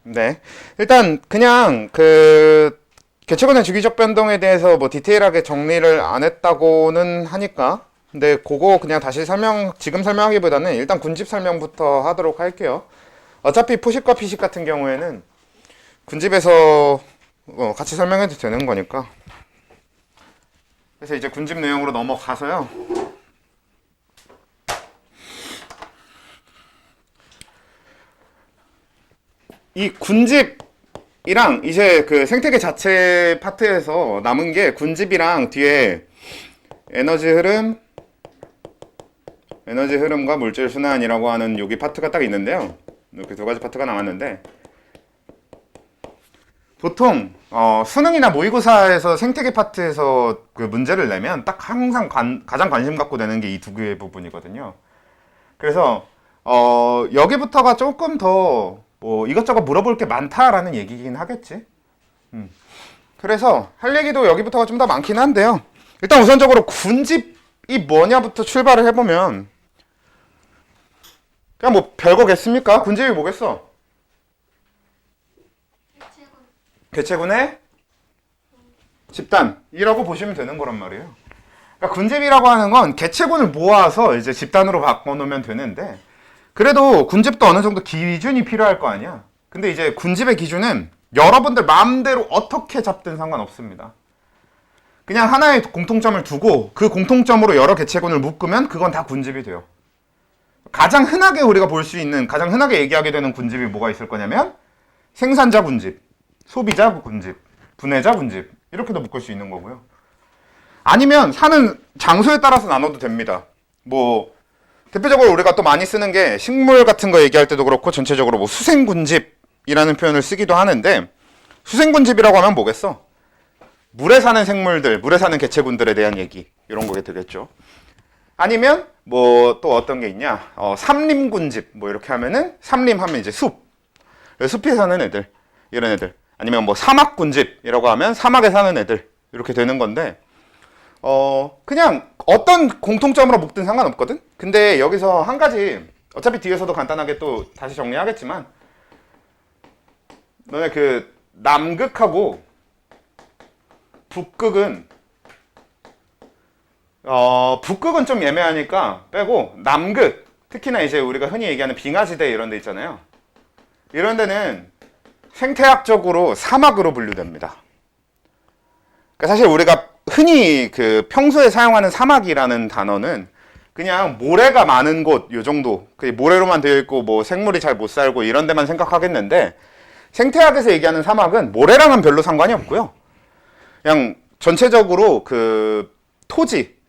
네. 일단 그냥 그 개체군의 주기적 변동에 대해서 뭐 디테일하게 정리를 안 했다고는 하니까 근데 그거 그냥 다시 지금 설명하기보다는 일단 군집 설명부터 하도록 할게요. 어차피 포식과 피식 같은 경우에는 군집에서 같이 설명해도 되는 거니까. 그래서 이제 군집 내용으로 넘어가서요. 이 군집이랑 이제 그 생태계 자체 파트에서 남은 게 군집이랑 뒤에 에너지 흐름, 에너지 흐름과 물질 순환이라고 하는 여기 파트가 딱 있는데요. 이렇게 두 가지 파트가 남았는데 보통 수능이나 모의고사에서 생태계 파트에서 그 문제를 내면 딱 항상 가장 관심 갖고 내는 게 이 두 개의 부분이거든요. 그래서 여기부터가 조금 더 뭐 이것저것 물어볼 게 많다라는 얘기긴 하겠지. 그래서 할 얘기도 여기부터가 좀 더 많긴 한데요. 일단 우선적으로 군집이 뭐냐부터 출발을 해보면 그냥 뭐 별거겠습니까? 군집이 뭐겠어? 개체군의 집단이라고 보시면 되는 거란 말이에요. 그러니까 군집이라고 하는 건 개체군을 모아서 이제 집단으로 바꿔놓으면 되는데 그래도 군집도 어느 정도 기준이 필요할 거 아니야. 근데 이제 군집의 기준은 여러분들 마음대로 어떻게 잡든 상관없습니다. 그냥 하나의 공통점을 두고 그 공통점으로 여러 개체군을 묶으면 그건 다 군집이 돼요. 가장 흔하게 우리가 볼 수 있는, 가장 흔하게 얘기하게 되는 군집이 뭐가 있을 거냐면 생산자 군집, 소비자 군집, 분해자 군집 이렇게도 묶을 수 있는 거고요. 아니면 사는 장소에 따라서 나눠도 됩니다. 뭐 대표적으로 우리가 또 많이 쓰는 게 식물 같은 거 얘기할 때도 그렇고 전체적으로 뭐 수생군집이라는 표현을 쓰기도 하는데 수생군집이라고 하면 뭐겠어? 물에 사는 생물들, 물에 사는 개체군들에 대한 얘기 이런 거게 되겠죠. 아니면 뭐 또 어떤 게 있냐? 삼림군집 뭐 이렇게 하면은 삼림 하면 이제 숲, 숲에 사는 애들 이런 애들. 아니면 뭐 사막군집이라고 하면 사막에 사는 애들 이렇게 되는 건데 그냥 어떤 공통점으로 묶든 상관없거든? 근데 여기서 한 가지, 어차피 뒤에서도 간단하게 또 다시 정리하겠지만, 너네 그 남극하고 북극은, 북극은 좀 애매하니까 빼고, 남극, 특히나 이제 우리가 흔히 얘기하는 빙하지대 이런 데 있잖아요. 이런 데는 생태학적으로 사막으로 분류됩니다. 그러니까 사실 우리가 흔히 그 평소에 사용하는 사막이라는 단어는 그냥 모래가 많은 곳 요 정도, 그 모래로만 되어 있고 뭐 생물이 잘 못 살고 이런 데만 생각하겠는데 생태학에서 얘기하는 사막은 모래랑은 별로 상관이 없고요. 그냥 전체적으로 그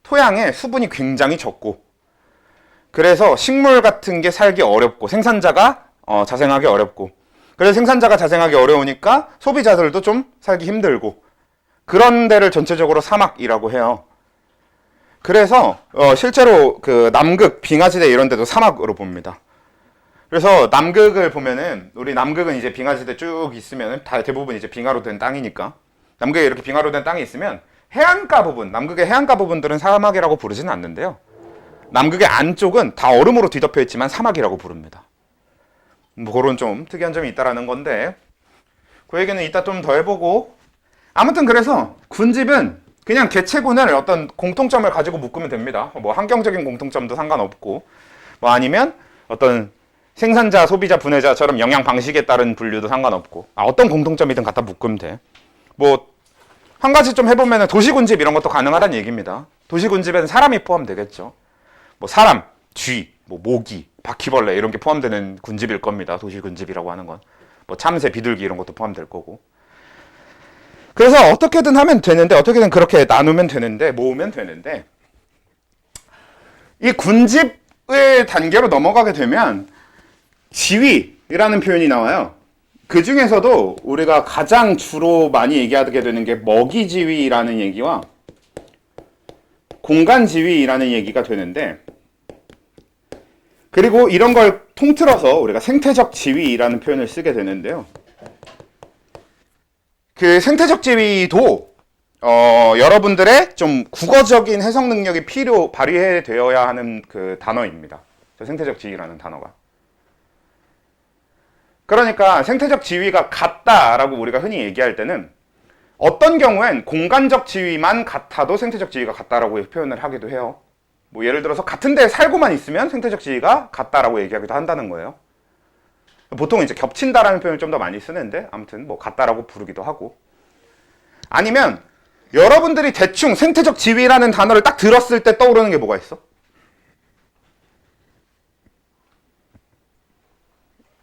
토양에 수분이 굉장히 적고 그래서 식물 같은 게 살기 어렵고 생산자가 자생하기 어렵고 그래서 생산자가 자생하기 어려우니까 소비자들도 좀 살기 힘들고 그런 데를 전체적으로 사막이라고 해요. 그래서 실제로 그 남극, 빙하지대 이런 데도 사막으로 봅니다. 그래서 남극을 보면은 우리 남극은 이제 빙하지대 쭉 있으면은 다 대부분 이제 빙하로 된 땅이니까 남극에 이렇게 빙하로 된 땅이 있으면 해안가 부분, 남극의 해안가 부분들은 사막이라고 부르지는 않는데요. 남극의 안쪽은 다 얼음으로 뒤덮여 있지만 사막이라고 부릅니다. 뭐 그런 좀 특이한 점이 있다라는 건데 그 얘기는 이따 좀 더 해보고 아무튼 그래서 군집은 그냥 개체군을 어떤 공통점을 가지고 묶으면 됩니다. 뭐 환경적인 공통점도 상관없고 뭐 아니면 어떤 생산자, 소비자, 분해자처럼 영양 방식에 따른 분류도 상관없고 어떤 공통점이든 갖다 묶으면 돼. 뭐 한 가지 좀 해보면 도시군집 이런 것도 가능하다는 얘기입니다. 도시군집에는 사람이 포함되겠죠. 뭐 사람, 쥐, 뭐 모기, 바퀴벌레 이런 게 포함되는 군집일 겁니다. 도시군집이라고 하는 건. 뭐 참새, 비둘기 이런 것도 포함될 거고. 그래서 어떻게든 하면 되는데 어떻게든 그렇게 나누면 되는데 모으면 되는데 이 군집의 단계로 넘어가게 되면 지위라는 표현이 나와요. 그 중에서도 우리가 가장 주로 많이 얘기하게 되는 게 먹이지위라는 얘기와 공간지위라는 얘기가 되는데 그리고 이런 걸 통틀어서 우리가 생태적 지위라는 표현을 쓰게 되는데요. 그 생태적 지위도 여러분들의 좀 국어적인 해석 능력이 발휘해 되어야 하는 그 단어입니다. 저 생태적 지위라는 단어가. 그러니까 생태적 지위가 같다라고 우리가 흔히 얘기할 때는 어떤 경우엔 공간적 지위만 같아도 생태적 지위가 같다라고 표현을 하기도 해요. 뭐 예를 들어서 같은 데에 살고만 있으면 생태적 지위가 같다라고 얘기하기도 한다는 거예요. 보통 이제 겹친다라는 표현을 좀 더 많이 쓰는데 아무튼 뭐 같다라고 부르기도 하고, 아니면 여러분들이 대충 생태적 지위라는 단어를 딱 들었을 때 떠오르는 게 뭐가 있어?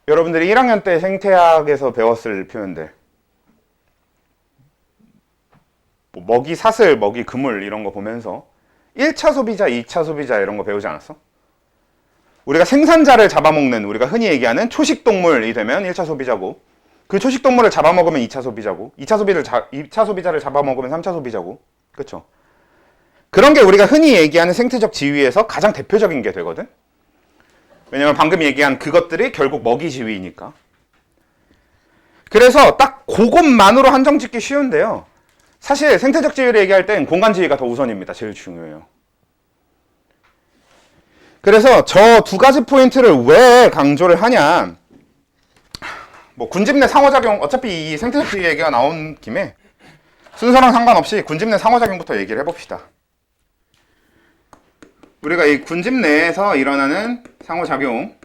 여러분들이 1학년 때 생태학에서 배웠을 표현들, 뭐 먹이 사슬, 먹이 그물 이런 거 보면서 1차 소비자, 2차 소비자 이런 거 배우지 않았어? 우리가 생산자를 잡아먹는, 우리가 흔히 얘기하는 초식동물이 되면 1차 소비자고, 그 초식동물을 잡아먹으면 2차 소비자고, 2차 소비자를 잡아먹으면 3차 소비자고, 그쵸? 그런 게 우리가 흔히 얘기하는 생태적 지위에서 가장 대표적인 게 되거든? 왜냐면 방금 얘기한 그것들이 결국 먹이 지위니까. 그래서 딱 그것만으로 한정 짓기 쉬운데요. 사실 생태적 지위를 얘기할 땐 공간 지위가 더 우선입니다. 제일 중요해요. 그래서 저 두 가지 포인트를 왜 강조를 하냐. 뭐 군집 내 상호작용, 어차피 이 생태적 지위 얘기가 나온 김에 순서랑 상관없이 군집 내 상호작용부터 얘기를 해봅시다. 우리가 이 군집 내에서 일어나는 상호작용,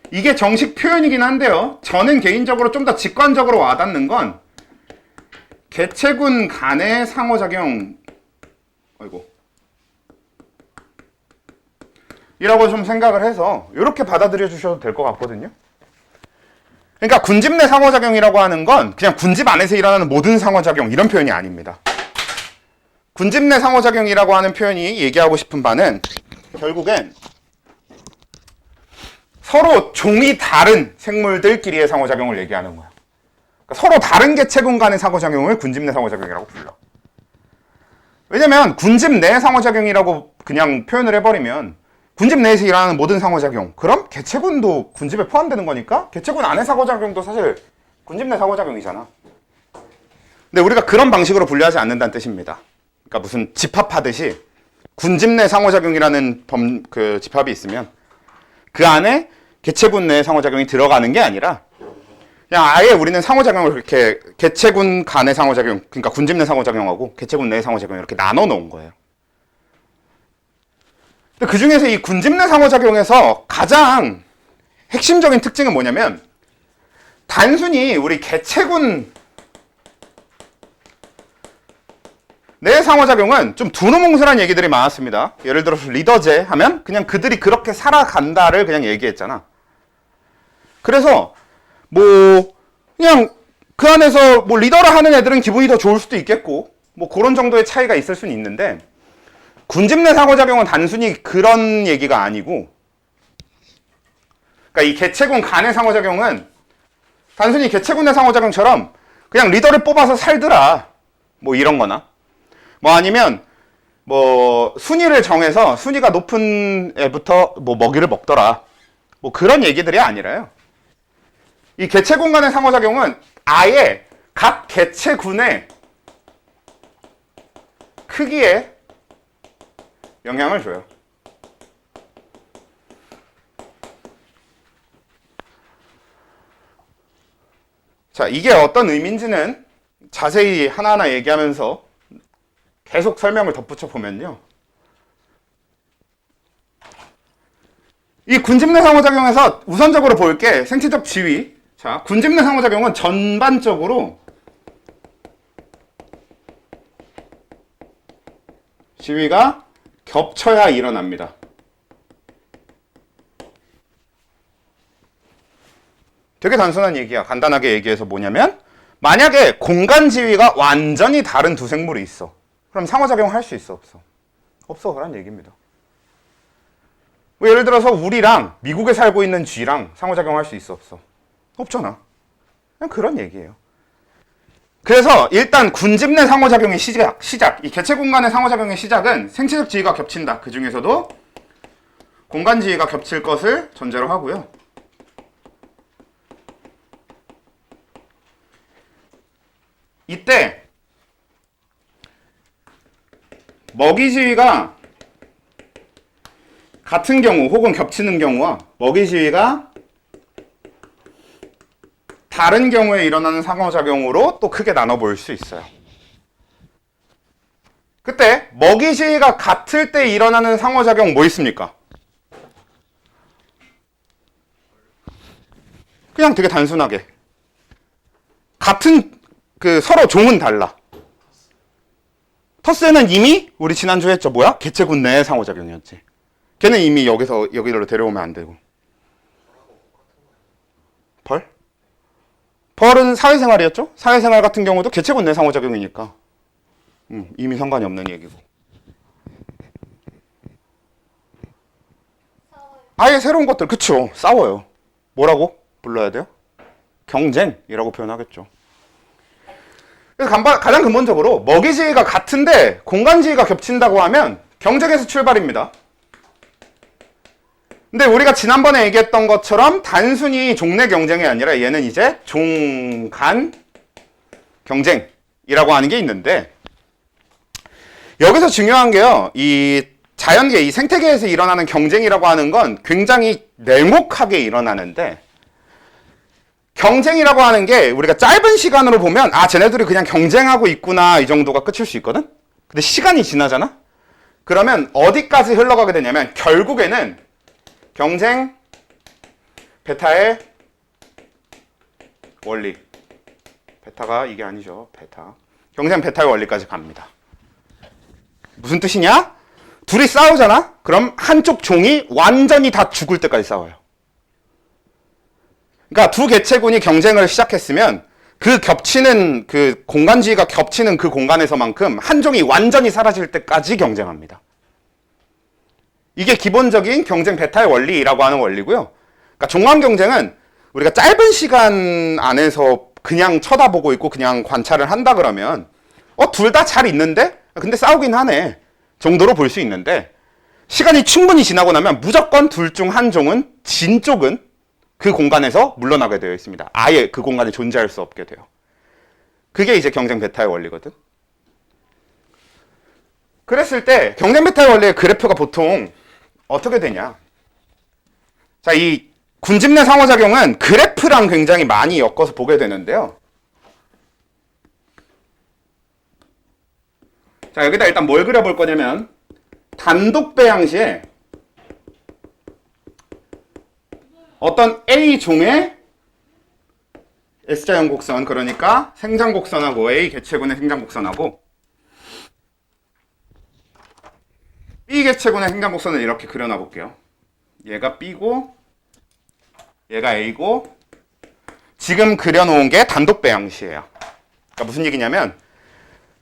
이게 정식 표현이긴 한데요. 저는 개인적으로 좀 더 직관적으로 와닿는 건 개체군 간의 상호작용, 이라고 좀 생각을 해서 이렇게 받아들여 주셔도 될 것 같거든요. 그러니까 군집 내 상호작용이라고 하는 건 그냥 군집 안에서 일어나는 모든 상호작용 이런 표현이 아닙니다. 군집 내 상호작용이라고 하는 표현이 얘기하고 싶은 바는 결국엔 서로 종이 다른 생물들끼리의 상호작용을 얘기하는 거야. 그러니까 서로 다른 개체군 간의 상호작용을 군집 내 상호작용이라고 불러. 왜냐면 군집 내 상호작용이라고 그냥 표현을 해버리면 군집 내에서 일어나는 모든 상호작용, 그럼 개체군도 군집에 포함되는 거니까 개체군 안의 상호작용도 사실 군집 내 상호작용이잖아. 근데 우리가 그런 방식으로 분류하지 않는다는 뜻입니다. 그러니까 무슨 집합하듯이 군집 내 상호작용이라는 그 집합이 있으면 그 안에 개체군 내 상호작용이 들어가는 게 아니라 그냥 아예 우리는 상호작용을 그렇게 개체군 간의 상호작용, 그러니까 군집 내 상호작용하고 개체군 내 상호작용 이렇게 나눠 놓은 거예요. 근데 그 중에서 이 군집 내 상호작용에서 가장 핵심적인 특징은 뭐냐면 단순히 우리 개체군 내 상호작용은 좀 두루뭉술한 얘기들이 많았습니다. 예를 들어서 리더제 하면 그냥 그들이 그렇게 살아간다를 그냥 얘기했잖아. 그래서 뭐 그냥 그 안에서 뭐 리더를 하는 애들은 기분이 더 좋을 수도 있겠고 뭐 그런 정도의 차이가 있을 수는 있는데 군집 내 상호작용은 단순히 그런 얘기가 아니고, 그러니까 이 개체군 간의 상호작용은 단순히 개체군 내 상호작용처럼 그냥 리더를 뽑아서 살더라 뭐 이런 거나 뭐 아니면 뭐 순위를 정해서 순위가 높은 애부터 뭐 먹이를 먹더라 뭐 그런 얘기들이 아니라요. 이 개체군 간의 상호작용은 아예 각 개체군의 크기에 영향을 줘요. 자, 이게 어떤 의미인지는 자세히 하나하나 얘기하면서 계속 설명을 덧붙여 보면요. 이 군집 내 상호작용에서 우선적으로 볼 게 생태적 지위. 자, 군집 내 상호작용은 전반적으로 지위가 겹쳐야 일어납니다. 되게 단순한 얘기야. 간단하게 얘기해서 뭐냐면 만약에 공간 지위가 완전히 다른 두 생물이 있어. 그럼 상호작용 할 수 있어? 없어? 없어. 그런 얘기입니다. 뭐 예를 들어서 우리랑 미국에 살고 있는 쥐랑 상호작용 할 수 있어? 없어? 없잖아. 그냥 그런 얘기예요. 그래서 일단 군집 내 상호작용의 시작, 이 개체군 간의 상호작용의 시작은 생체적 지위가 겹친다. 그 중에서도 공간 지위가 겹칠 것을 전제로 하고요. 이때 먹이 지위가 같은 경우 혹은 겹치는 경우와 먹이 지위가 다른 경우에 일어나는 상호작용으로 또 크게 나눠볼 수 있어요. 그때 먹이지위가 같을 때 일어나는 상호작용 뭐 있습니까? 그냥 되게 단순하게 같은 서로 종은 달라. 터스는 이미 우리 지난주에 했죠. 뭐야? 개체군 내의 상호작용이었지. 걔는 이미 여기로 데려오면 안 되고. 벌? 벌은 사회생활이었죠? 사회생활 같은 경우도 개체군 내 상호작용이니까 이미 상관이 없는 얘기고. 아예 새로운 것들, 그쵸? 싸워요. 뭐라고 불러야 돼요? 경쟁이라고 표현하겠죠. 그래서 가장 근본적으로 먹이지위가 같은데 공간지위가 겹친다고 하면 경쟁에서 출발입니다. 근데 우리가 지난번에 얘기했던 것처럼 단순히 종내 경쟁이 아니라 얘는 이제 종간 경쟁이라고 하는 게 있는데, 여기서 중요한 게요, 이 자연계, 이 생태계에서 일어나는 경쟁이라고 하는 건 굉장히 냉혹하게 일어나는데, 경쟁이라고 하는 게 우리가 짧은 시간으로 보면 쟤네들이 그냥 경쟁하고 있구나 이 정도가 끝일 수 있거든. 근데 시간이 지나잖아. 그러면 어디까지 흘러가게 되냐면 결국에는 경쟁 베타의 원리, 베타가 이게 아니죠. 베타. 경쟁 베타의 원리까지 갑니다. 무슨 뜻이냐? 둘이 싸우잖아? 그럼 한쪽 종이 완전히 다 죽을 때까지 싸워요. 그러니까 두 개체군이 경쟁을 시작했으면 그 겹치는 그 공간지위가 겹치는 그 공간에서만큼 한 종이 완전히 사라질 때까지 경쟁합니다. 이게 기본적인 경쟁 베타의 원리라고 하는 원리고요. 그러니까 종간 경쟁은 우리가 짧은 시간 안에서 그냥 쳐다보고 있고 그냥 관찰을 한다 그러면 둘 다 잘 있는데 근데 싸우긴 하네 정도로 볼 수 있는데, 시간이 충분히 지나고 나면 무조건 둘 중 한 종은 진 쪽은 그 공간에서 물러나게 되어 있습니다. 아예 그 공간에 존재할 수 없게 돼요. 그게 이제 경쟁 베타의 원리거든. 그랬을 때 경쟁 베타의 원리의 그래프가 보통 어떻게 되냐. 자, 이 군집 내 상호작용은 그래프랑 굉장히 많이 엮어서 보게 되는데요. 자, 여기다 일단 뭘 그려볼 거냐면 단독 배양시에 어떤 A종의 S자형 곡선, 그러니까 생장곡선하고 A 개체군의 생장곡선하고 B 개체군의 생장곡선을 이렇게 그려놔 볼게요. 얘가 B고 얘가 A고 지금 그려놓은 게 단독 배양시예요. 그러니까 무슨 얘기냐면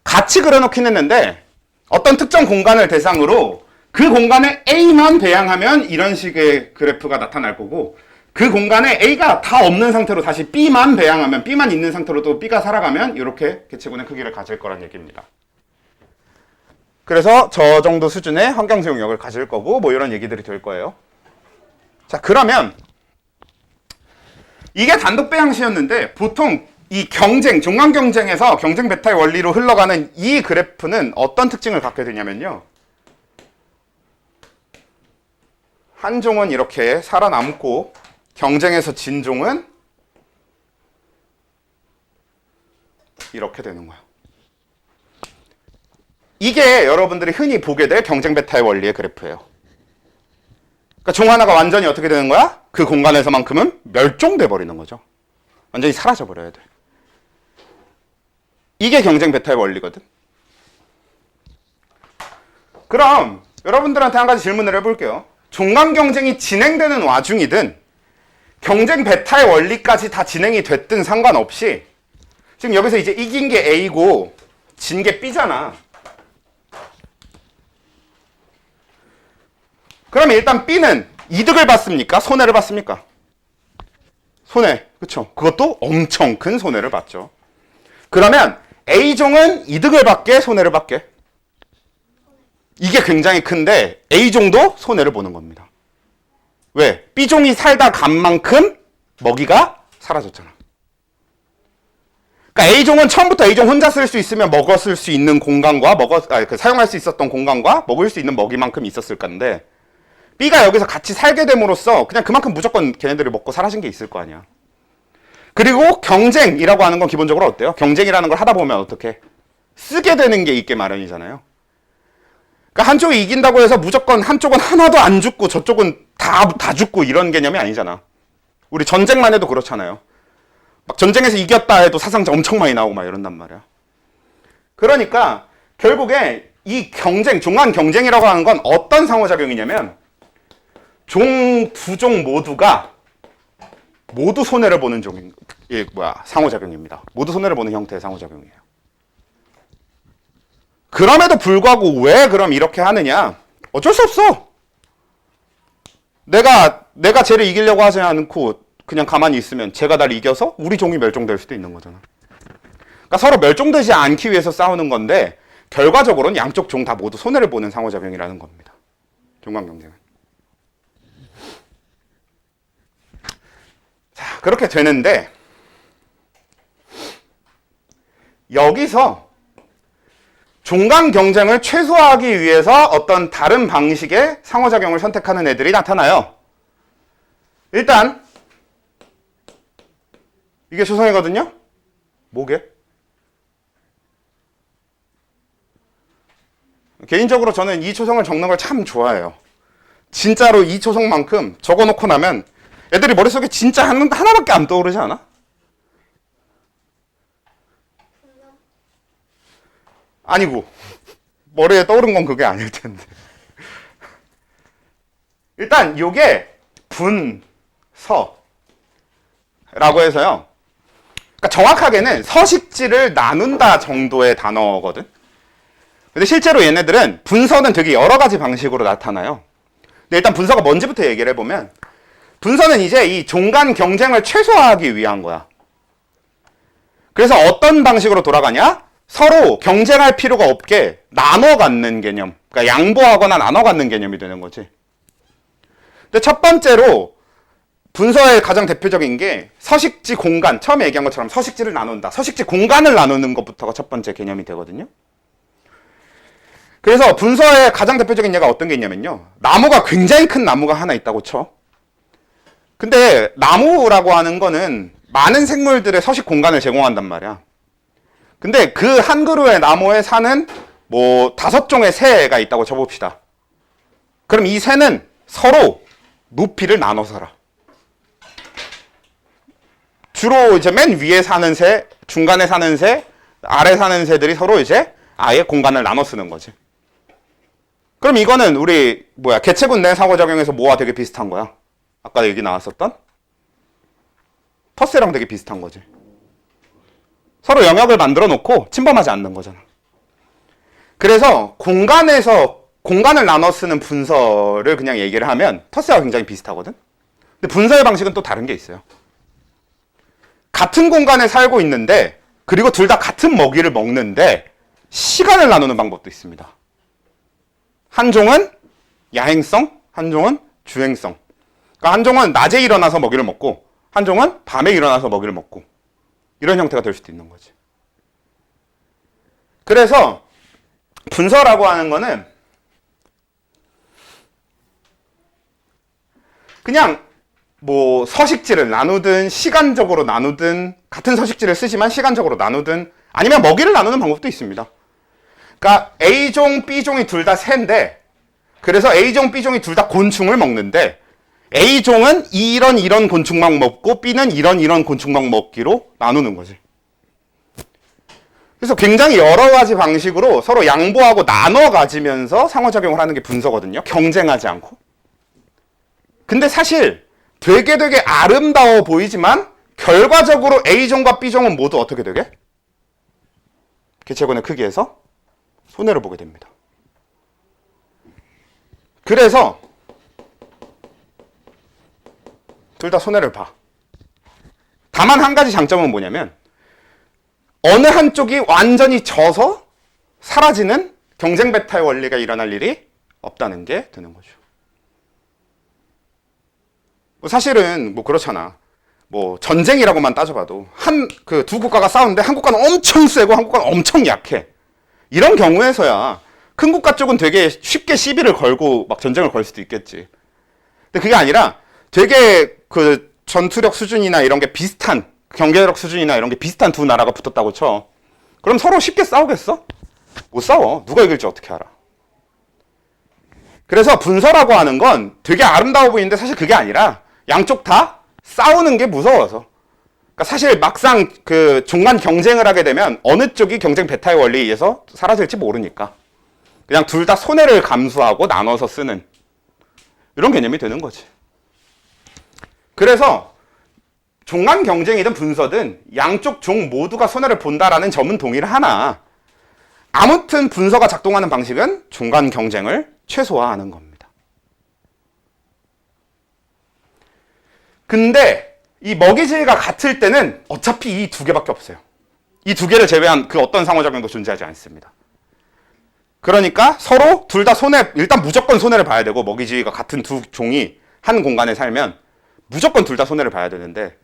같이 그려놓긴 했는데 어떤 특정 공간을 대상으로 그 공간에 A만 배양하면 이런 식의 그래프가 나타날 거고, 그 공간에 A가 다 없는 상태로 다시 B만 배양하면, B만 있는 상태로 또 B가 살아가면 이렇게 개체군의 크기를 가질 거란 얘기입니다. 그래서 저 정도 수준의 환경수 용역을 가질 거고 뭐 이런 얘기들이 될 거예요. 자, 그러면 이게 단독 배양시였는데 보통 이 경쟁, 종간 경쟁에서 경쟁 베타의 원리로 흘러가는 이 그래프는 어떤 특징을 갖게 되냐면요, 한 종은 이렇게 살아남고 경쟁에서 진 종은 이렇게 되는 거야. 이게 여러분들이 흔히 보게 될 경쟁 베타의 원리의 그래프예요. 그러니까 종 하나가 완전히 어떻게 되는 거야? 그 공간에서만큼은 멸종돼 버리는 거죠. 완전히 사라져 버려야 돼. 이게 경쟁 베타의 원리거든. 그럼 여러분들한테 한 가지 질문을 해볼게요. 종간 경쟁이 진행되는 와중이든 경쟁 베타의 원리까지 다 진행이 됐든 상관없이 지금 여기서 이제 이긴 게 A고 진 게 B잖아. 그러면 일단 B는 이득을 받습니까? 손해를 받습니까? 손해. 그쵸? 그것도 엄청 큰 손해를 받죠. 그러면 A종은 이득을 받게, 손해를 받게? 이게 굉장히 큰데 A종도 손해를 보는 겁니다. 왜? B종이 살다 간 만큼 먹이가 사라졌잖아. 그러니까 A종은 처음부터 A종 혼자 쓸 수 있으면 먹었을 수 있는 공간과 사용할 수 있었던 공간과 먹을 수 있는 먹이만큼 있었을 건데, B가 여기서 같이 살게 됨으로써 그냥 그만큼 무조건 걔네들을 먹고 사라진 게 있을 거 아니야. 그리고 경쟁이라고 하는 건 기본적으로 어때요? 경쟁이라는 걸 하다 보면 어떻게? 쓰게 되는 게 있게 마련이잖아요. 그러니까 한쪽이 이긴다고 해서 무조건 한쪽은 하나도 안 죽고 저쪽은 다 죽고 이런 개념이 아니잖아. 우리 전쟁만 해도 그렇잖아요. 막 전쟁에서 이겼다 해도 사상자 엄청 많이 나오고 막 이런단 말이야. 그러니까 결국에 이 경쟁, 종간 경쟁이라고 하는 건 어떤 상호작용이냐면 종 두 종 모두가 모두 손해를 보는 상호작용입니다. 모두 손해를 보는 형태의 상호작용이에요. 그럼에도 불구하고 왜 그럼 이렇게 하느냐? 어쩔 수 없어. 내가 쟤를 이기려고 하지 않고 그냥 가만히 있으면 쟤가 날 이겨서 우리 종이 멸종될 수도 있는 거잖아. 그러니까 서로 멸종되지 않기 위해서 싸우는 건데 결과적으로는 양쪽 종 다 모두 손해를 보는 상호작용이라는 겁니다. 종간 경쟁은. 자, 그렇게 되는데 여기서 종간 경쟁을 최소화하기 위해서 어떤 다른 방식의 상호작용을 선택하는 애들이 나타나요. 일단 이게 초성이거든요. 뭐게? 개인적으로 저는 이 초성을 적는 걸 참 좋아해요. 진짜로 이 초성만큼 적어놓고 나면 애들이 머릿속에 진짜 하나밖에 안 떠오르지 않아? 아니고 머리에 떠오른 건 그게 아닐 텐데. 일단 요게 분서라고 해서요. 그러니까 정확하게는 서식지를 나눈다 정도의 단어거든. 근데 실제로 얘네들은 분서는 되게 여러 가지 방식으로 나타나요. 근데 일단 분서가 뭔지부터 얘기를 해보면 분서는 이제 이 종간 경쟁을 최소화하기 위한 거야. 그래서 어떤 방식으로 돌아가냐? 서로 경쟁할 필요가 없게 나눠 갖는 개념. 그러니까 양보하거나 나눠 갖는 개념이 되는 거지. 근데 첫 번째로 분서의 가장 대표적인 게 서식지 공간. 처음에 얘기한 것처럼 서식지를 나눈다. 서식지 공간을 나누는 것부터가 첫 번째 개념이 되거든요. 그래서 분서의 가장 대표적인 예가 어떤 게 있냐면요. 나무가 굉장히 큰 나무가 하나 있다고 쳐. 근데 나무라고 하는 거는 많은 생물들의 서식 공간을 제공한단 말이야. 근데 그 한 그루의 나무에 사는 뭐 5종의 새가 있다고 쳐봅시다. 그럼 이 새는 서로 높이를 나눠 살아. 주로 이제 맨 위에 사는 새, 중간에 사는 새, 아래 사는 새들이 서로 이제 아예 공간을 나눠 쓰는 거지. 그럼 이거는 우리 개체군 내 상호작용에서 뭐와 되게 비슷한 거야? 아까 얘기 나왔었던 텃새랑 되게 비슷한 거지. 서로 영역을 만들어 놓고 침범하지 않는 거잖아. 그래서 공간을 나눠 쓰는 분서를 그냥 얘기를 하면 텃새와 굉장히 비슷하거든. 근데 분서의 방식은 또 다른 게 있어요. 같은 공간에 살고 있는데 그리고 둘 다 같은 먹이를 먹는데 시간을 나누는 방법도 있습니다. 한 종은 야행성, 한 종은 주행성. 그러니까 한 종은 낮에 일어나서 먹이를 먹고 한 종은 밤에 일어나서 먹이를 먹고 이런 형태가 될 수도 있는 거지. 그래서 분서라고 하는 거는 그냥 뭐 서식지를 나누든 시간적으로 나누든 같은 서식지를 쓰지만 시간적으로 나누든 아니면 먹이를 나누는 방법도 있습니다. 그러니까 A종, B종이 둘 다 새인데 그래서 A종, B종이 둘 다 곤충을 먹는데 A종은 이런 곤충만 먹고 B는 이런 곤충만 먹기로 나누는 거지. 그래서 굉장히 여러 가지 방식으로 서로 양보하고 나눠 가지면서 상호작용을 하는 게 분서거든요. 경쟁하지 않고. 근데 사실 되게 아름다워 보이지만 결과적으로 A종과 B종은 모두 어떻게 되게? 개체군의 크기에서 손해를 보게 됩니다. 그래서 둘 다 손해를 봐. 다만 한 가지 장점은 뭐냐면 어느 한쪽이 완전히 져서 사라지는 경쟁 배탈 원리가 일어날 일이 없다는 게 되는 거죠. 사실은 그렇잖아. 전쟁이라고만 따져봐도 두 국가가 싸우는데 한 국가는 엄청 세고 한 국가는 엄청 약해. 이런 경우에서야 큰 국가 쪽은 되게 쉽게 시비를 걸고 막 전쟁을 걸 수도 있겠지. 근데 그게 아니라 되게 전투력 수준이나 이런 게 비슷한 경제력 수준이나 이런 게 비슷한 두 나라가 붙었다고 쳐. 그럼 서로 쉽게 싸우겠어? 못 싸워. 누가 이길지 어떻게 알아? 그래서 분서라고 하는 건 되게 아름다워 보이는데 사실 그게 아니라 양쪽 다 싸우는 게 무서워서. 그러니까 사실 막상 그 종간 경쟁을 하게 되면 어느 쪽이 경쟁 배타의 원리에 의해서 사라질지 모르니까 그냥 둘 다 손해를 감수하고 나눠서 쓰는 이런 개념이 되는 거지. 그래서 종간 경쟁이든 분서든 양쪽 종 모두가 손해를 본다라는 점은 동의를 하나 아무튼 분서가 작동하는 방식은 종간 경쟁을 최소화하는 겁니다. 근데 이 먹이질과 같을 때는 어차피 이 두 개밖에 없어요. 이 두 개를 제외한 그 어떤 상호작용도 존재하지 않습니다. 그러니까 서로 둘 다 일단 무조건 손해를 봐야 되고 먹이지위가 같은 두 종이 한 공간에 살면 무조건 둘 다 손해를 봐야 되는데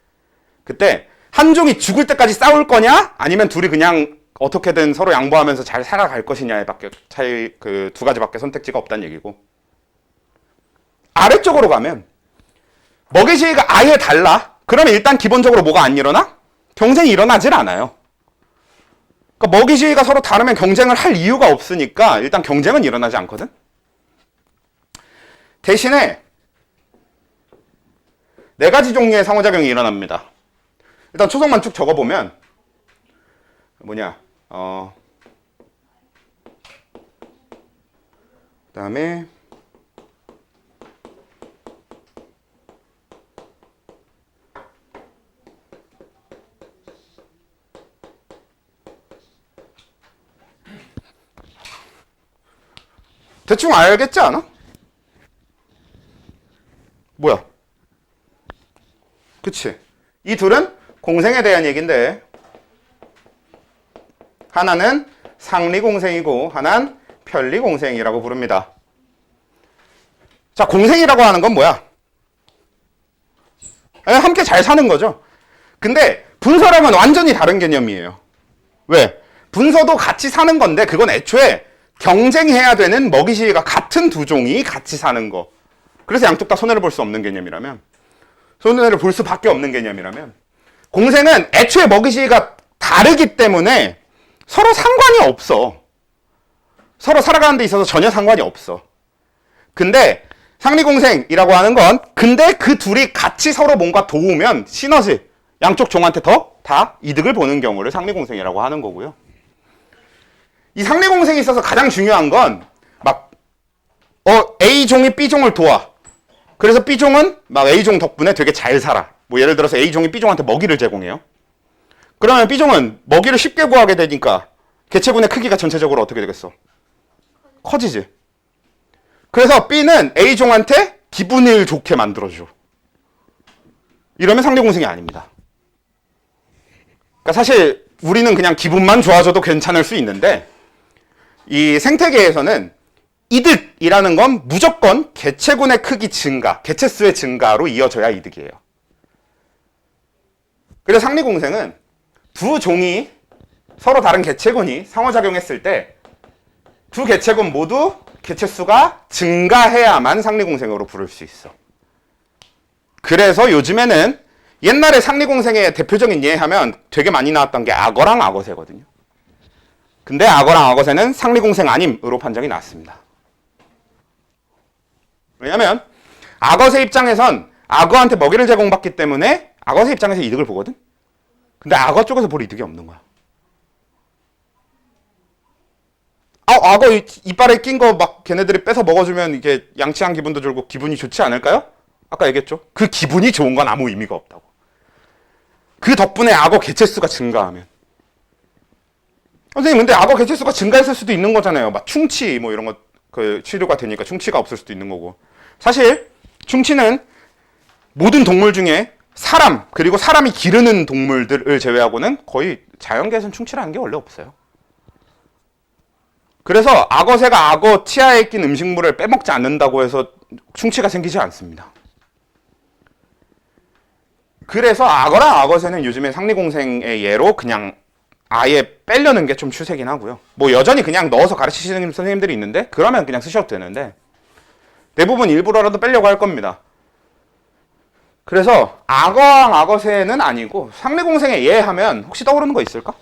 그때 한 종이 죽을 때까지 싸울 거냐 아니면 둘이 그냥 어떻게든 서로 양보하면서 잘 살아갈 것이냐에 밖에 차이 그 두 가지밖에 선택지가 없다는 얘기고 아래쪽으로 가면 먹이지위가 아예 달라. 그러면 일단 기본적으로 뭐가 안 일어나? 경쟁이 일어나질 않아요. 그러니까 먹이지위가 서로 다르면 경쟁을 할 이유가 없으니까 일단 경쟁은 일어나지 않거든. 대신에 네 가지 종류의 상호작용이 일어납니다. 일단 초성만 쭉 적어보면 그다음에 대충 알겠지 않아? 뭐야? 그치? 이 둘은 공생에 대한 얘기인데 하나는 상리공생이고 하나는 편리공생이라고 부릅니다. 자, 공생이라고 하는 건 뭐야? 함께 잘 사는 거죠. 근데 분서랑은 완전히 다른 개념이에요. 왜? 분서도 같이 사는 건데 그건 애초에 경쟁해야 되는 먹이지위가 같은 두 종이 같이 사는 거. 그래서 양쪽 다 손해를 볼 수 없는 개념이라면 손해를 볼 수밖에 없는 개념이라면 공생은 애초에 먹이지위가 다르기 때문에 서로 상관이 없어. 서로 살아가는 데 있어서 전혀 상관이 없어. 근데 상리공생이라고 하는 건 근데 그 둘이 같이 서로 뭔가 도우면 시너지 양쪽 종한테 더 다 이득을 보는 경우를 상리공생이라고 하는 거고요. 이 상리공생에 있어서 가장 중요한 건 막 A종이 B종을 도와. 그래서 B종은 막 A종 덕분에 되게 잘 살아. 뭐 예를 들어서 A종이 B종한테 먹이를 제공해요. 그러면 B종은 먹이를 쉽게 구하게 되니까 개체군의 크기가 전체적으로 어떻게 되겠어? 커지지. 그래서 B는 A종한테 기분을 좋게 만들어줘. 이러면 상리공생이 아닙니다. 그러니까 사실 우리는 그냥 기분만 좋아져도 괜찮을 수 있는데 이 생태계에서는 이득이라는 건 무조건 개체군의 크기 증가, 개체수의 증가로 이어져야 이득이에요. 그래서 상리공생은 두 종이 서로 다른 개체군이 상호작용했을 때 두 개체군 모두 개체수가 증가해야만 상리공생으로 부를 수 있어. 그래서 요즘에는 옛날에 상리공생의 대표적인 예 하면 되게 많이 나왔던 게 악어랑 악어새거든요. 근데 악어랑 악어새는 상리공생 아님으로 판정이 났습니다. 왜냐면 악어새 입장에선 악어한테 먹이를 제공받기 때문에 악어새 입장에서 이득을 보거든. 근데 악어 쪽에서 볼 이득이 없는 거야. 악어 이빨에 낀 거 막 걔네들이 뺏어 먹어주면 이게 양치한 기분도 들고 기분이 좋지 않을까요? 아까 얘기했죠. 그 기분이 좋은 건 아무 의미가 없다고. 그 덕분에 악어 개체수가 증가하면. 선생님 근데 악어 개체수가 증가했을 수도 있는 거잖아요. 막 충치 뭐 이런 거 그 치료가 되니까 충치가 없을 수도 있는 거고. 사실 충치는 모든 동물 중에 사람 그리고 사람이 기르는 동물들을 제외하고는 거의 자연계에서는 충치라는 게 원래 없어요. 그래서 악어새가 악어 치아에 낀 음식물을 빼먹지 않는다고 해서 충치가 생기지 않습니다. 그래서 악어랑 악어새는 요즘에 상리공생의 예로 그냥 아예 빼려는 게 좀 추세긴 하고요. 뭐 여전히 그냥 넣어서 가르치시는 선생님들이 있는데 그러면 그냥 쓰셔도 되는데 대부분 일부러라도 빼려고 할 겁니다. 그래서 악어왕 악어새는 아니고 상리공생의 예 하면 혹시 떠오르는 거 있을까?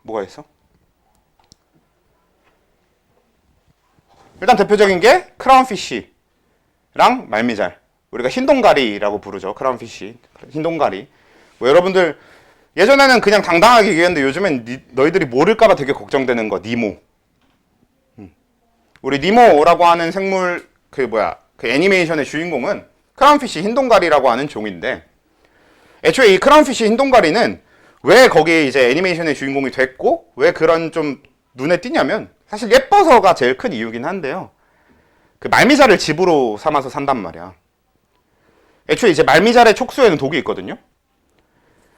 뭐가 있어? 일단 대표적인 게 크라운피쉬랑 말미잘. 우리가 흰동가리라고 부르죠. 크라운피쉬, 흰동가리. 뭐 여러분들 예전에는 그냥 당당하게 얘기했는데 요즘엔 너희들이 모를까봐 되게 걱정되는 거 니모. 우리 니모라고 하는 생물 그 애니메이션의 주인공은 크라운피쉬 흰동가리라고 하는 종인데, 애초에 이 크라운피쉬 흰동가리는 왜 거기에 이제 애니메이션의 주인공이 됐고 왜 그런 좀 눈에 띄냐면 사실 예뻐서가 제일 큰 이유긴 한데요. 그 말미잘을 집으로 삼아서 산단 말이야. 애초에 이제 말미잘의 촉수에는 독이 있거든요.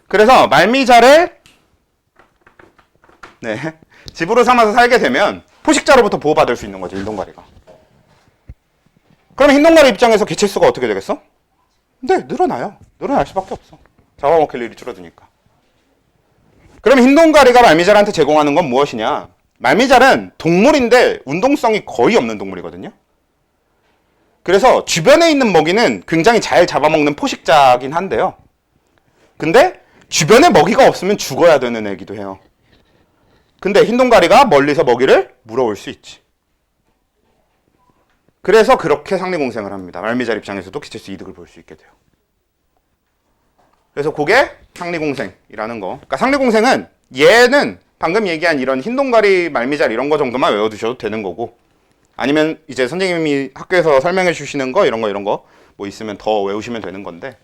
그래서 말미잘을 집으로 삼아서 살게 되면 포식자로부터 보호받을 수 있는 거죠, 흰동가리가. 그러면 흰동가리 입장에서 개체수가 어떻게 되겠어? 네, 늘어나요. 늘어날 수밖에 없어. 잡아먹힐 일이 줄어드니까. 그러면 흰동가리가 말미잘한테 제공하는 건 무엇이냐? 말미잘은 동물인데 운동성이 거의 없는 동물이거든요. 그래서 주변에 있는 먹이는 굉장히 잘 잡아먹는 포식자긴 한데요. 근데 주변에 먹이가 없으면 죽어야 되는 애기도 해요. 근데 흰동가리가 멀리서 먹이를 물어올 수 있지. 그래서 그렇게 상리공생을 합니다. 말미잘 입장에서도 개체수 이득을 볼 수 있게 돼요. 그래서 그게 상리공생이라는 거. 그러니까 상리공생은 얘는 방금 얘기한 이런 흰동가리, 말미잘 이런 거 정도만 외워두셔도 되는 거고, 아니면 이제 선생님이 학교에서 설명해 주시는 거 이런 거 뭐 있으면 더 외우시면 되는 건데,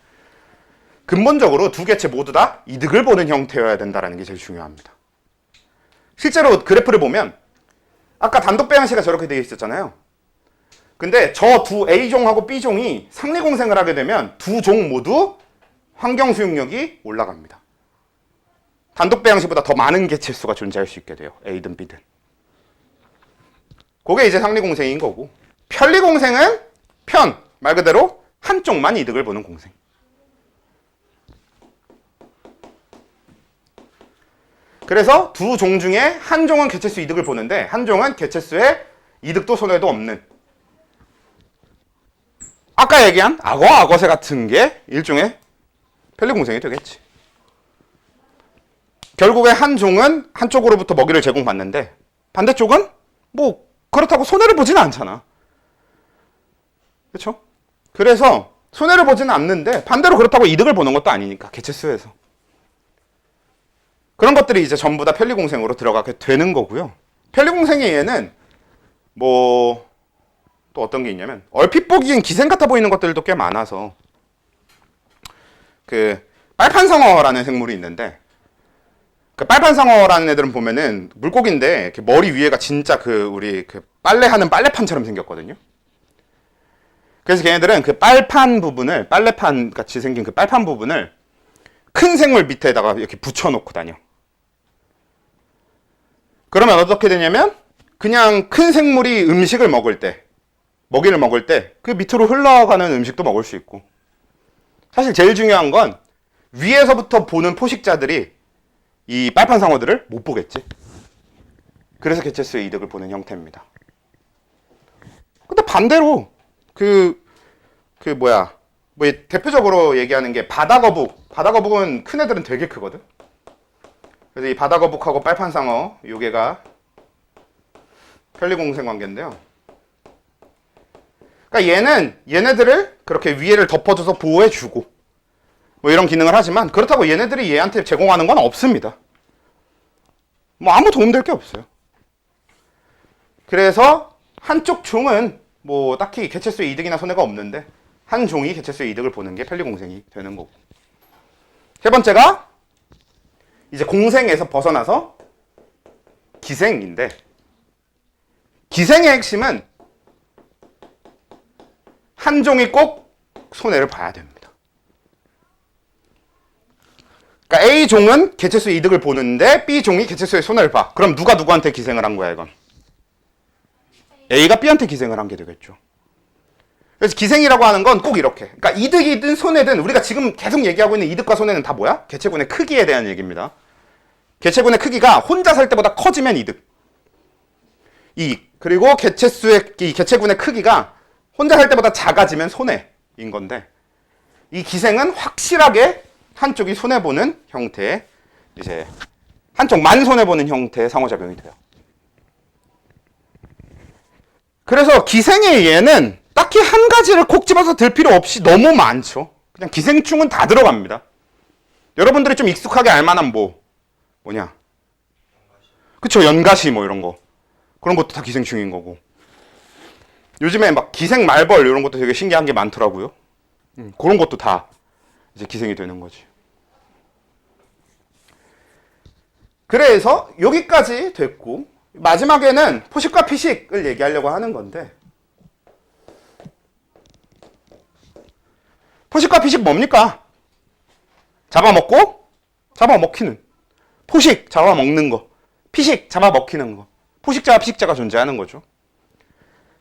근본적으로 두 개체 모두 다 이득을 보는 형태여야 된다는 게 제일 중요합니다. 실제로 그래프를 보면 아까 단독 배양시가 저렇게 되어 있었잖아요. 근데 저 두 A종하고 B종이 상리공생을 하게 되면 두 종 모두 환경 수용력이 올라갑니다. 단독 배양시보다 더 많은 개체수가 존재할 수 있게 돼요. A든 B든. 그게 이제 상리공생인 거고, 편리공생은 말 그대로 한쪽만 이득을 보는 공생. 그래서 두 종 중에 한 종은 개체수 이득을 보는데 한 종은 개체수의 이득도 손해도 없는, 아까 얘기한 악어, 악어새 같은 게 일종의 편리공생이 되겠지. 결국에 한 종은 한쪽으로부터 먹이를 제공받는데 반대쪽은 뭐 그렇다고 손해를 보지는 않잖아. 그렇죠? 그래서 손해를 보지는 않는데 반대로 그렇다고 이득을 보는 것도 아니니까 개체수에서. 그런 것들이 이제 전부 다 편리공생으로 들어가게 되는 거고요. 편리공생의 얘는 뭐 또 어떤 게 있냐면, 얼핏 보기엔 기생 같아 보이는 것들도 꽤 많아서, 그 빨판상어라는 생물이 있는데, 그 빨판상어라는 애들은 보면은 물고기인데 이렇게 머리 위에가 진짜 우리 빨래하는 빨래판처럼 생겼거든요. 그래서 걔네들은 그 빨판 부분을, 빨래판 같이 생긴 그 빨판 부분을 큰 생물 밑에다가 이렇게 붙여놓고 다녀. 그러면 어떻게 되냐면 그냥 큰 생물이 음식을 먹을 때, 먹이를 먹을 때 그 밑으로 흘러가는 음식도 먹을 수 있고, 사실 제일 중요한 건 위에서부터 보는 포식자들이 이 빨판상어들을 못 보겠지. 그래서 개체수의 이득을 보는 형태입니다. 근데 반대로 뭐 대표적으로 얘기하는 게 바다거북. 바다거북은 큰 애들은 되게 크거든. 그래서 이 바다거북하고 빨판상어 요게가 편리공생 관계인데요. 그러니까 얘네들을 그렇게 위에를 덮어줘서 보호해주고 뭐 이런 기능을 하지만, 그렇다고 얘네들이 얘한테 제공하는 건 없습니다. 뭐 아무 도움될 게 없어요. 그래서 한쪽 종은 뭐 딱히 개체수의 이득이나 손해가 없는데 한 종이 개체수의 이득을 보는 게 편리공생이 되는 거고, 세 번째가 이제 공생에서 벗어나서 기생인데, 기생의 핵심은 한 종이 꼭 손해를 봐야 됩니다. 그러니까 A종은 개체수의 이득을 보는데 B종이 개체수의 손해를 봐. 그럼 누가 누구한테 기생을 한 거야, 이건? A가 B한테 기생을 한 게 되겠죠. 그래서 기생이라고 하는 건 꼭 이렇게, 그러니까 이득이든 손해든, 우리가 지금 계속 얘기하고 있는 이득과 손해는 다 뭐야? 개체군의 크기에 대한 얘기입니다. 개체군의 크기가 혼자 살 때보다 커지면 이득, 그리고 개체수의 이 개체군의 크기가 혼자 살 때보다 작아지면 손해인 건데, 이 기생은 확실하게 한쪽이 손해보는 형태의, 이제 한쪽만 손해보는 형태의 상호작용이 돼요. 그래서 기생의 예는 딱히 한 가지를 콕 집어서 들 필요 없이 너무 많죠. 그냥 기생충은 다 들어갑니다. 여러분들이 좀 익숙하게 알만한 뭐냐? 그쵸, 연가시 뭐 이런 거. 그런 것도 다 기생충인 거고. 요즘에 막 기생 말벌 이런 것도 되게 신기한 게 많더라고요. 그런 것도 다 이제 기생이 되는 거지. 그래서 여기까지 됐고, 마지막에는 포식과 피식을 얘기하려고 하는 건데, 포식과 피식 뭡니까? 잡아먹고 잡아먹히는. 포식, 잡아먹는 거. 피식, 잡아먹히는 거. 포식자와 피식자가 존재하는 거죠.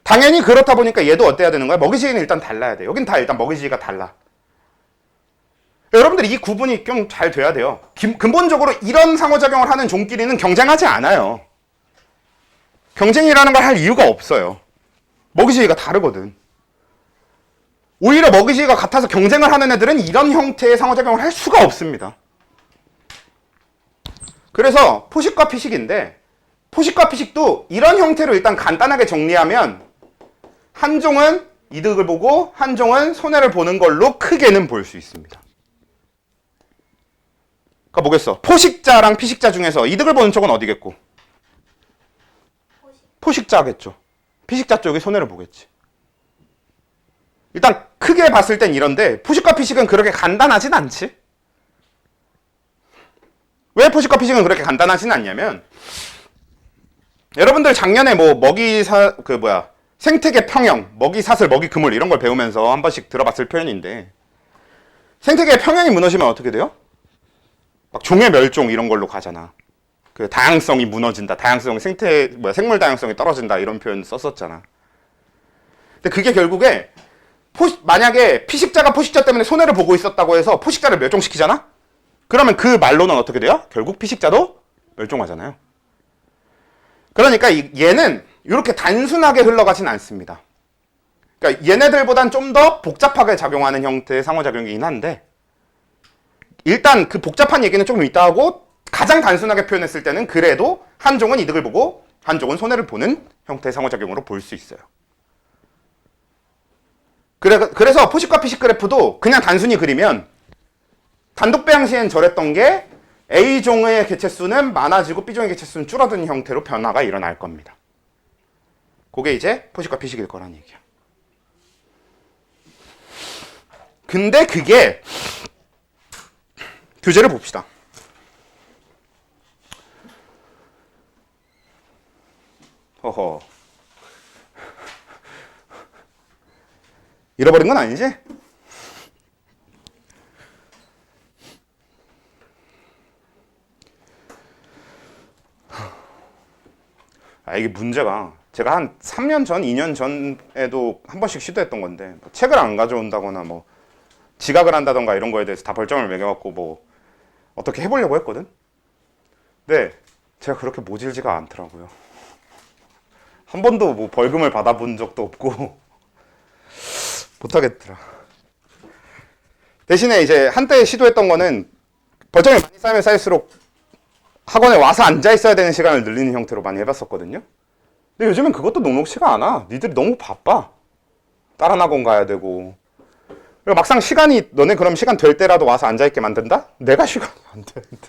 당연히 그렇다 보니까 얘도 어때야 되는 거야? 먹이지기는 일단 달라야 돼. 여긴 다 일단 먹이지기가 달라. 여러분들이 이 구분이 좀 잘 돼야 돼요. 근본적으로 이런 상호작용을 하는 종끼리는 경쟁하지 않아요. 경쟁이라는 걸 할 이유가 없어요. 먹이지기가 다르거든. 오히려 먹이지기가 같아서 경쟁을 하는 애들은 이런 형태의 상호작용을 할 수가 없습니다. 그래서 포식과 피식인데, 포식과 피식도 이런 형태로 일단 간단하게 정리하면 한 종은 이득을 보고 한 종은 손해를 보는 걸로 크게는 볼 수 있습니다. 그러니까 뭐겠어? 포식자랑 피식자 중에서 이득을 보는 쪽은 어디겠고? 포식자겠죠. 피식자 쪽이 손해를 보겠지. 일단 크게 봤을 땐 이런데, 포식과 피식은 그렇게 간단하진 않지. 왜 포식과 피식은 그렇게 간단하진 않냐면, 여러분들 작년에 뭐 생태계 평형, 먹이 사슬, 먹이 그물 이런 걸 배우면서 한 번씩 들어봤을 표현인데, 생태계의 평형이 무너지면 어떻게 돼요? 막 종의 멸종 이런 걸로 가잖아. 그 다양성이 무너진다. 생물 다양성이 떨어진다. 이런 표현 썼었잖아. 근데 그게 결국에 만약에 피식자가 포식자 때문에 손해를 보고 있었다고 해서 포식자를 멸종시키잖아? 그러면 그 말로는 어떻게 돼요? 결국 피식자도 멸종하잖아요. 그러니까 얘는 이렇게 단순하게 흘러가진 않습니다. 그러니까 얘네들보단 좀 더 복잡하게 작용하는 형태의 상호작용이긴 한데, 일단 그 복잡한 얘기는 조금 이따 하고, 가장 단순하게 표현했을 때는 그래도 한 종은 이득을 보고 한 종은 손해를 보는 형태의 상호작용으로 볼 수 있어요. 그래서 포식과 피식 그래프도 그냥 단순히 그리면 단독 배양 시엔 저랬던 게 A종의 개체수는 많아지고 B종의 개체수는 줄어드는 형태로 변화가 일어날 겁니다. 그게 이제 포식과 피식일 거란 얘기야. 근데 그게 교재를 봅시다. 허허. 잃어버린 건 아니지? 이게 문제가, 제가 한 3년 전, 2년 전에도 한 번씩 시도했던 건데, 뭐 책을 안 가져온다거나 뭐 지각을 한다던가 이런 거에 대해서 다 벌점을 매겨갖고 뭐 어떻게 해보려고 했거든? 근데 제가 그렇게 모질지가 않더라고요. 한 번도 뭐 벌금을 받아본 적도 없고 못하겠더라. 대신에 이제 한때 시도했던 거는 벌점이 많이 쌓이면 쌓일수록 학원에 와서 앉아 있어야 되는 시간을 늘리는 형태로 많이 해봤었거든요. 근데 요즘엔 그것도 녹록치가 않아. 니들이 너무 바빠. 다른 학원 가야 되고. 그리고 막상 시간이, 너네 그럼 시간 될 때라도 와서 앉아있게 만든다? 내가 시간이 안 되는데.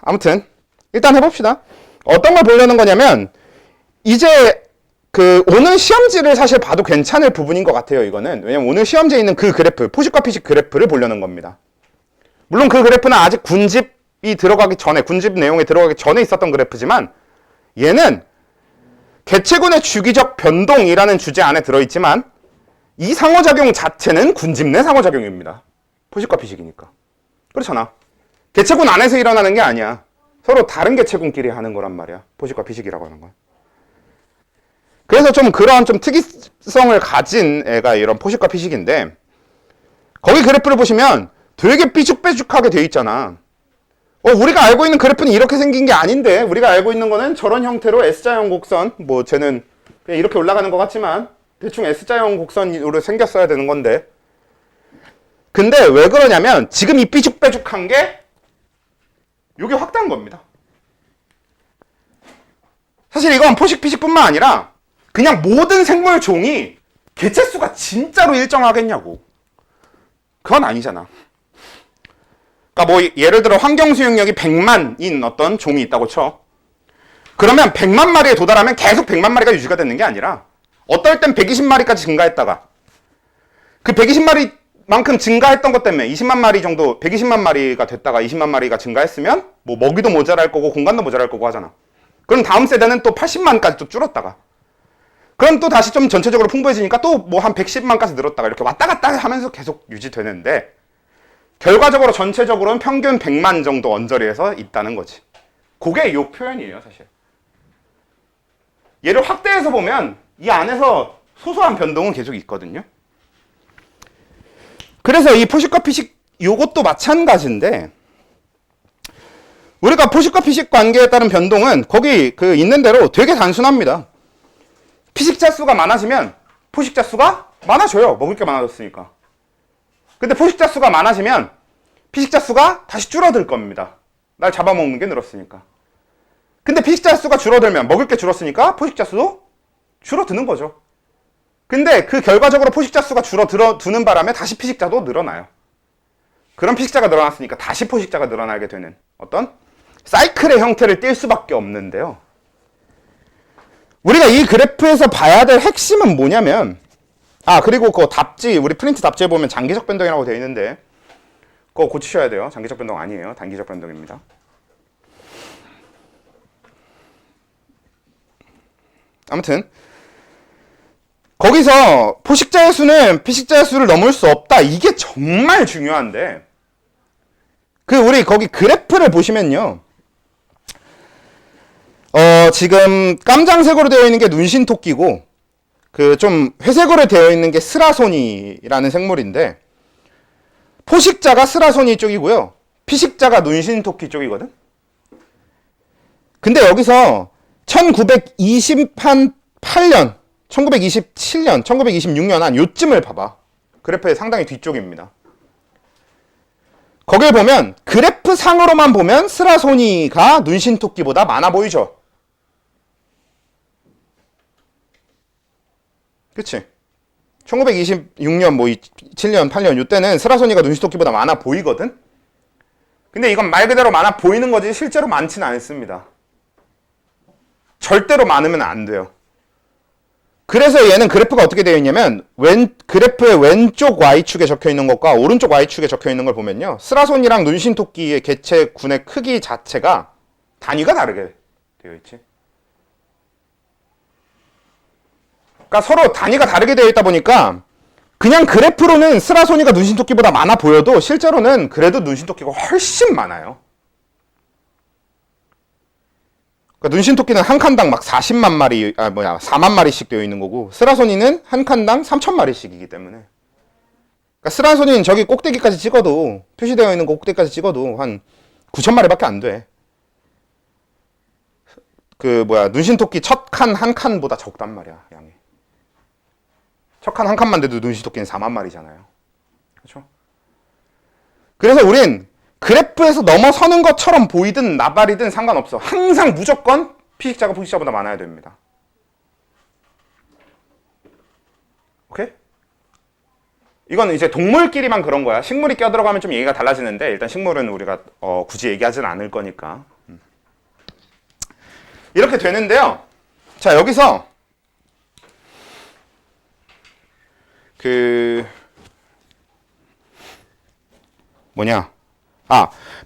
아무튼 일단 해봅시다. 어떤 걸 보려는 거냐면, 이제 오늘 시험지를 사실 봐도 괜찮을 부분인 것 같아요, 이거는. 왜냐면 오늘 시험지에 있는 그 그래프, 포식과 피식 그래프를 보려는 겁니다. 물론 그 그래프는 아직 군집이 들어가기 전에, 군집 내용에 들어가기 전에 있었던 그래프지만, 얘는 개체군의 주기적 변동이라는 주제 안에 들어있지만, 이 상호작용 자체는 군집 내 상호작용입니다. 포식과 피식이니까. 그렇잖아. 개체군 안에서 일어나는 게 아니야. 서로 다른 개체군끼리 하는 거란 말이야. 포식과 피식이라고 하는 건. 그래서 좀 그러한 좀 특이성을 가진 애가 이런 포식과 피식인데, 거기 그래프를 보시면 되게 삐죽빼죽하게 돼 있잖아. 우리가 알고 있는 그래프는 이렇게 생긴 게 아닌데, 우리가 알고 있는 거는 저런 형태로 S자형 곡선, 뭐 쟤는 그냥 이렇게 올라가는 것 같지만 대충 S자형 곡선으로 생겼어야 되는 건데, 근데 왜 그러냐면 지금 이 삐죽빼죽한 게 요게 확대한 겁니다. 사실 이건 포식피식뿐만 아니라 그냥 모든 생물 종이 개체수가 진짜로 일정하겠냐고. 그건 아니잖아. 그러니까 뭐 예를 들어 환경 수용력이 100만인 어떤 종이 있다고 쳐. 그러면 100만 마리에 도달하면 계속 100만 마리가 유지가 되는 게 아니라 어떨 땐 120마리까지 증가했다가 그 120마리만큼 증가했던 것 때문에 20만 마리 정도, 120만 마리가 됐다가 20만 마리가 증가했으면 뭐 먹이도 모자랄 거고 공간도 모자랄 거고 하잖아. 그럼 다음 세대는 또 80만까지 또 줄었다가, 그럼 또 다시 좀 전체적으로 풍부해지니까 또 뭐 한 110만까지 늘었다가 이렇게 왔다 갔다 하면서 계속 유지되는데, 결과적으로 전체적으로는 평균 100만 정도 언저리에서 있다는 거지. 그게 요 표현이에요, 사실. 얘를 확대해서 보면 이 안에서 소소한 변동은 계속 있거든요. 그래서 이 포식과 피식 요것도 마찬가지인데, 우리가 포식과 피식 관계에 따른 변동은 거기 그 있는 대로 되게 단순합니다. 피식자 수가 많아지면 포식자 수가 많아져요. 먹을 게 많아졌으니까. 근데 포식자 수가 많아지면 피식자 수가 다시 줄어들 겁니다. 날 잡아먹는 게 늘었으니까. 근데 피식자 수가 줄어들면 먹을 게 줄었으니까 포식자 수도 줄어드는 거죠. 근데 그 결과적으로 포식자 수가 줄어드는 바람에 다시 피식자도 늘어나요. 그런 피식자가 늘어났으니까 다시 포식자가 늘어나게 되는 어떤 사이클의 형태를 띌 수밖에 없는데요. 우리가 이 그래프에서 봐야 될 핵심은 뭐냐면, 그리고 그 답지, 우리 프린트 답지에 보면 장기적 변동이라고 되어 있는데 그거 고치셔야 돼요. 장기적 변동 아니에요. 단기적 변동입니다. 아무튼 거기서 포식자의 수는 피식자의 수를 넘을 수 없다. 이게 정말 중요한데, 우리 거기 그래프를 보시면요. 지금 깜장색으로 되어 있는 게 눈신토끼고, 좀 회색으로 되어 있는 게 스라소니라는 생물인데, 포식자가 스라소니 쪽이고요. 피식자가 눈신토끼 쪽이거든. 근데 여기서 1928년, 1927년, 1926년 한 요쯤을 봐봐. 그래프의 상당히 뒤쪽입니다. 거길 보면 그래프 상으로만 보면 스라소니가 눈신토끼보다 많아 보이죠? 그치? 1926년, 뭐 7년, 8년 이때는 스라소니가 눈신토끼보다 많아 보이거든? 근데 이건 말 그대로 많아 보이는 거지 실제로 많지는 않습니다. 절대로 많으면 안 돼요. 그래서 얘는 그래프가 어떻게 되어 있냐면 그래프의 왼쪽 Y축에 적혀 있는 것과 오른쪽 Y축에 적혀 있는 걸 보면요. 스라손이랑 눈신토끼의 개체군의 크기 자체가 단위가 다르게 되어 있지. 그러니까 서로 단위가 다르게 되어 있다 보니까 그냥 그래프로는 스라소니가 눈신토끼보다 많아 보여도 실제로는 그래도 눈신토끼가 훨씬 많아요. 그러니까 눈신토끼는 한 칸당 막 40만 마리, 4만 마리씩 되어 있는 거고, 스라소니는 한 칸당 3천 마리씩이기 때문에. 그러니까 스라소니는 저기 꼭대기까지 찍어도, 표시되어 있는 꼭대기까지 찍어도 한 9천 마리밖에 안 돼. 눈신토끼 첫 칸 한 칸보다 적단 말이야, 양이. 첫 칸 한 칸만 돼도 눈신토끼는 4만 마리잖아요. 그렇죠? 그래서 우린 그래프에서 넘어서는 것처럼 보이든 나발이든 상관없어. 항상 무조건 피식자가 포식자보다 많아야 됩니다. 오케이? 이건 이제 동물끼리만 그런 거야. 식물이 껴들어가면 좀 얘기가 달라지는데 일단 식물은 우리가 굳이 얘기하지는 않을 거니까. 이렇게 되는데요. 자, 여기서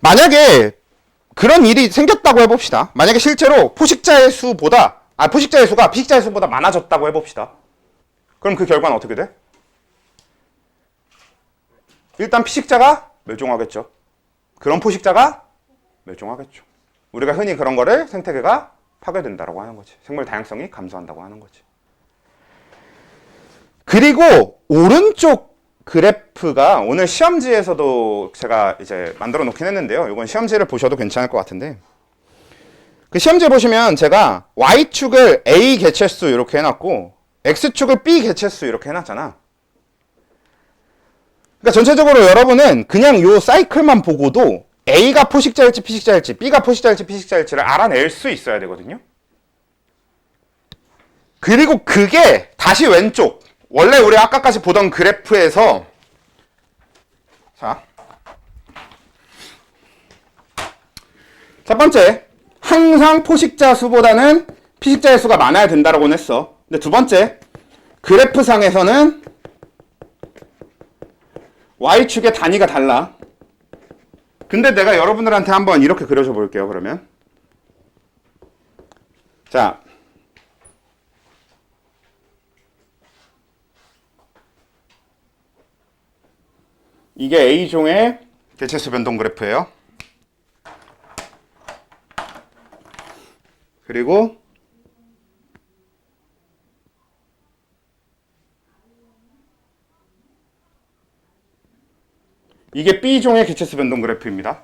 만약에 그런 일이 생겼다고 해봅시다. 만약에 실제로 포식자의 수가 피식자의 수보다 많아졌다고 해봅시다. 그럼 그 결과는 어떻게 돼? 일단 피식자가 멸종하겠죠. 그런 포식자가 멸종하겠죠. 우리가 흔히 그런 거를 생태계가 파괴된다고 하는 거지. 생물 다양성이 감소한다고 하는 거지. 그리고 오른쪽 그래프가 오늘 시험지에서도 제가 이제 만들어 놓긴 했는데요. 이건 시험지를 보셔도 괜찮을 것 같은데, 그 시험지 보시면 제가 Y축을 A 개체수 이렇게 해놨고 X축을 B 개체수 이렇게 해놨잖아. 그러니까 전체적으로 여러분은 그냥 요 사이클만 보고도 A가 포식자일지 피식자일지 B가 포식자일지 피식자일지를 알아낼 수 있어야 되거든요. 그리고 그게 다시 왼쪽, 원래 우리 아까까지 보던 그래프에서, 자, 첫 번째, 항상 포식자 수보다는 피식자의 수가 많아야 된다라고는 했어. 근데 두 번째, 그래프상에서는 Y축의 단위가 달라. 근데 내가 여러분들한테 한번 이렇게 그려줘 볼게요, 그러면. 자, 이게 A종의 개체수 변동 그래프예요. 그리고 이게 B종의 개체수 변동 그래프입니다.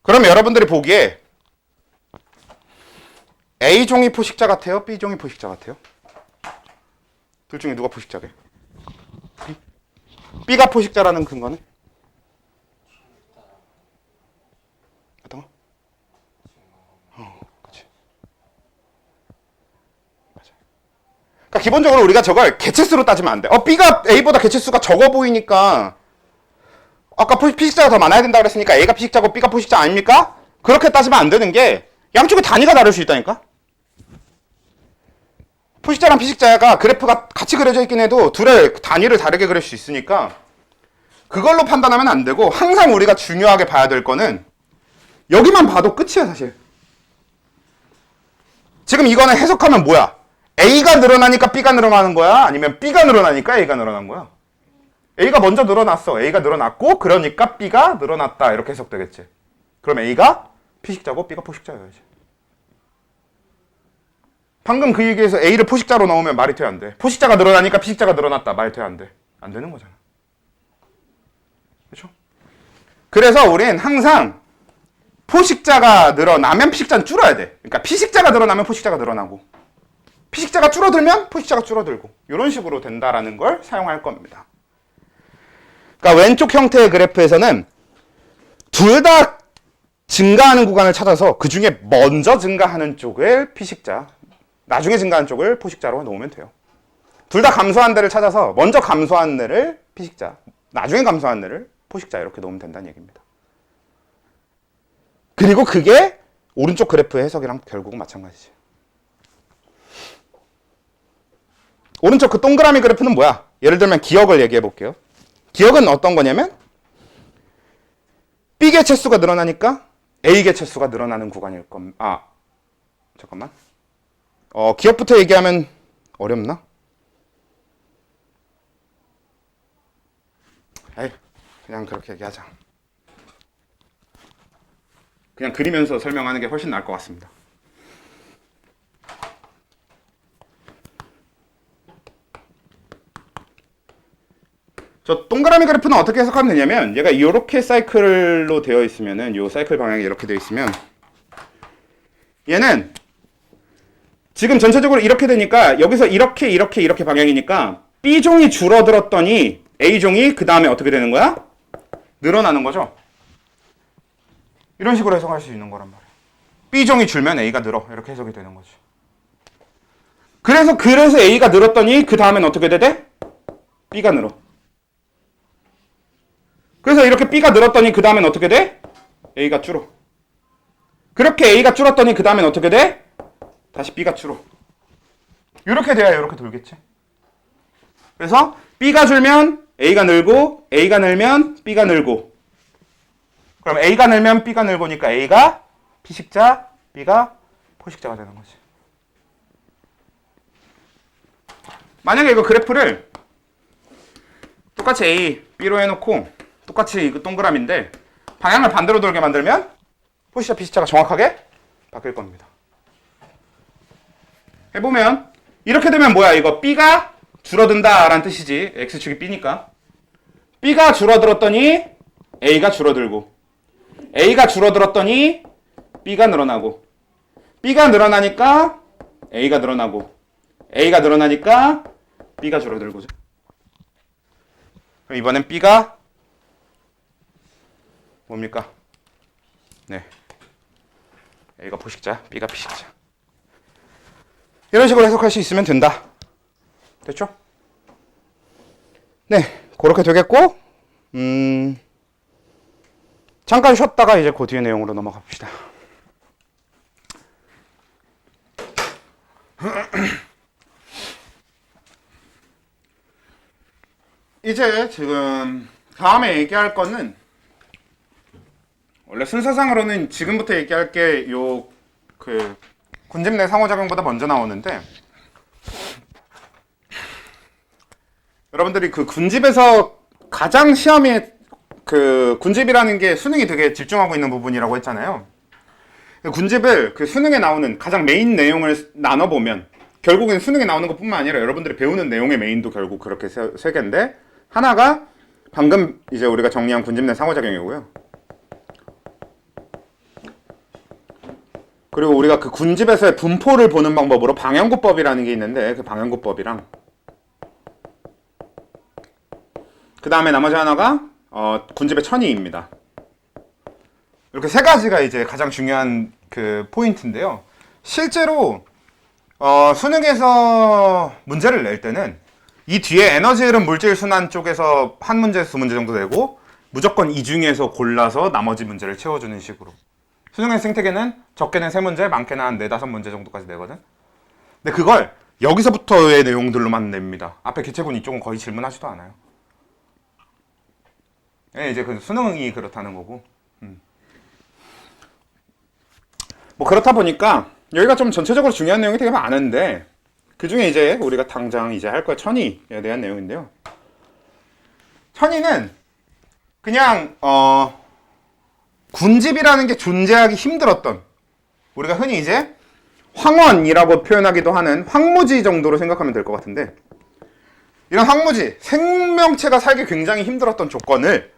그럼 여러분들이 보기에 A종이 포식자 같아요? B종이 포식자 같아요? 둘 중에 누가 포식자게? B가 포식자라는 근거는? 어떤 거? 그치. 맞아. 그러니까 기본적으로 우리가 저걸 개체수로 따지면 안 돼. B가 A보다 개체수가 적어 보이니까 아까 피식자가 더 많아야 된다고 그랬으니까 A가 피식자고 B가 포식자 아닙니까? 그렇게 따지면 안 되는 게 양쪽의 단위가 다를 수 있다니까? 포식자랑 피식자가 그래프가 같이 그려져 있긴 해도 둘의 단위를 다르게 그릴 수 있으니까 그걸로 판단하면 안 되고, 항상 우리가 중요하게 봐야 될 거는 여기만 봐도 끝이야 사실. 지금 이거는 해석하면 뭐야? A가 늘어나니까 B가 늘어나는 거야? 아니면 B가 늘어나니까 A가 늘어난 거야? A가 먼저 늘어났어. A가 늘어났고 그러니까 B가 늘어났다, 이렇게 해석되겠지. 그럼 A가 피식자고 B가 포식자여야지. 방금 그 얘기에서 A를 포식자로 넣으면 말이 돼, 안 돼? 포식자가 늘어나니까 피식자가 늘어났다, 말이 돼, 안 돼? 안 되는 거잖아. 그렇죠? 그래서 우린 항상 포식자가 늘어나면 피식자는 줄어야 돼. 그러니까 피식자가 늘어나면 포식자가 늘어나고, 피식자가 줄어들면 포식자가 줄어들고, 이런 식으로 된다라는 걸 사용할 겁니다. 그러니까 왼쪽 형태의 그래프에서는 둘 다 증가하는 구간을 찾아서 그 중에 먼저 증가하는 쪽을 피식자, 나중에 증가하는 쪽을 포식자로 놓으면 돼요. 둘 다 감소한 데를 찾아서 먼저 감소한 데를 피식자, 나중에 감소한 데를 포식자, 이렇게 놓으면 된다는 얘기입니다. 그리고 그게 오른쪽 그래프의 해석이랑 결국은 마찬가지지. 오른쪽 그 동그라미 그래프는 뭐야? 예를 들면 기억을 얘기해 볼게요. 기억은 어떤 거냐면 B 개체수가 늘어나니까 A 개체수가 늘어나는 구간일 겁니다. 잠깐만. 기억부터 얘기하면 어렵나? 그냥 그렇게 얘기하자. 그냥 그리면서 설명하는 게 훨씬 나을 것 같습니다. 저 동그라미 그래프는 어떻게 해석하면 되냐면, 얘가 이렇게 사이클로 되어 있으면은, 요 사이클 방향이 이렇게 되어 있으면, 얘는 지금 전체적으로 이렇게 되니까 여기서 이렇게 방향이니까 B종이 줄어들었더니 A종이 그 다음에 어떻게 되는 거야? 늘어나는 거죠. 이런 식으로 해석할 수 있는 거란 말이야. B종이 줄면 A가 늘어, 이렇게 해석이 되는 거지. 그래서 A가 늘었더니 그 다음엔 어떻게 돼? B가 늘어. 그래서 이렇게 B가 늘었더니 그 다음엔 어떻게 돼? A가 줄어. 그렇게 A가 줄었더니 그 다음엔 어떻게 돼? 다시 B가 줄어. 이렇게 돼야 이렇게 돌겠지. 그래서 B가 줄면 A가 늘고, A가 늘면 B가 늘고, 그럼 A가 늘면 B가 늘고니까 A가 피식자, B가 포식자가 되는 거지. 만약에 이거 그래프를 똑같이 A, B로 해놓고 똑같이 이거 동그라미인데 방향을 반대로 돌게 만들면 포식자, 피식자가 정확하게 바뀔 겁니다. 해보면 이렇게 되면 뭐야? 이거 B가 줄어든다 라는 뜻이지. X축이 B니까. B가 줄어들었더니 A가 줄어들고, A가 줄어들었더니 B가 늘어나고, B가 늘어나니까 A가 늘어나고, A가 늘어나니까 B가 줄어들고. 그럼 이번엔 B가 뭡니까? 네, A가 포식자, B가 피식자. 이런 식으로 해석할 수 있으면 된다. 됐죠? 네, 그렇게 되겠고, 잠깐 쉬었다가 이제 그 뒤에 내용으로 넘어가 봅시다. 이제 지금 다음에 얘기할 거는, 원래 순서상으로는 지금부터 얘기할 게 군집 내 상호작용보다 먼저 나오는데, 여러분들이 그 군집에서 가장 시험에 군집이라는 게 수능이 되게 집중하고 있는 부분이라고 했잖아요. 군집을 그 수능에 나오는 가장 메인 내용을 나눠보면 결국엔 수능에 나오는 것뿐만 아니라 여러분들이 배우는 내용의 메인도 결국 그렇게 세 개인데, 하나가 방금 이제 우리가 정리한 군집 내 상호작용이고요. 그리고 우리가 그 군집에서의 분포를 보는 방법으로 방향구법이라는 게 있는데, 그 방향구법이랑 그 다음에 나머지 하나가 군집의 천이입니다. 이렇게 세 가지가 이제 가장 중요한 그 포인트인데요. 실제로 수능에서 문제를 낼 때는 이 뒤에 에너지 흐름 물질 순환 쪽에서 한 문제, 두 문제 정도 내고 무조건 이 중에서 골라서 나머지 문제를 채워주는 식으로. 수능의 생태계는 적게는 3문제, 많게는 한 4, 5문제 정도까지 내거든. 근데 그걸 여기서부터의 내용들로만 냅니다. 앞에 기체군 이쪽은 거의 질문하지도 않아요. 예, 이제 그 수능이 그렇다는 거고. 뭐 그렇다 보니까 여기가 좀 전체적으로 중요한 내용이 되게 많은데, 그 중에 이제 우리가 당장 이제 할 거 천이에 대한 내용인데요. 천이는 그냥 군집이라는 게 존재하기 힘들었던, 우리가 흔히 이제 황원이라고 표현하기도 하는 황무지 정도로 생각하면 될 것 같은데, 이런 황무지, 생명체가 살기 굉장히 힘들었던 조건을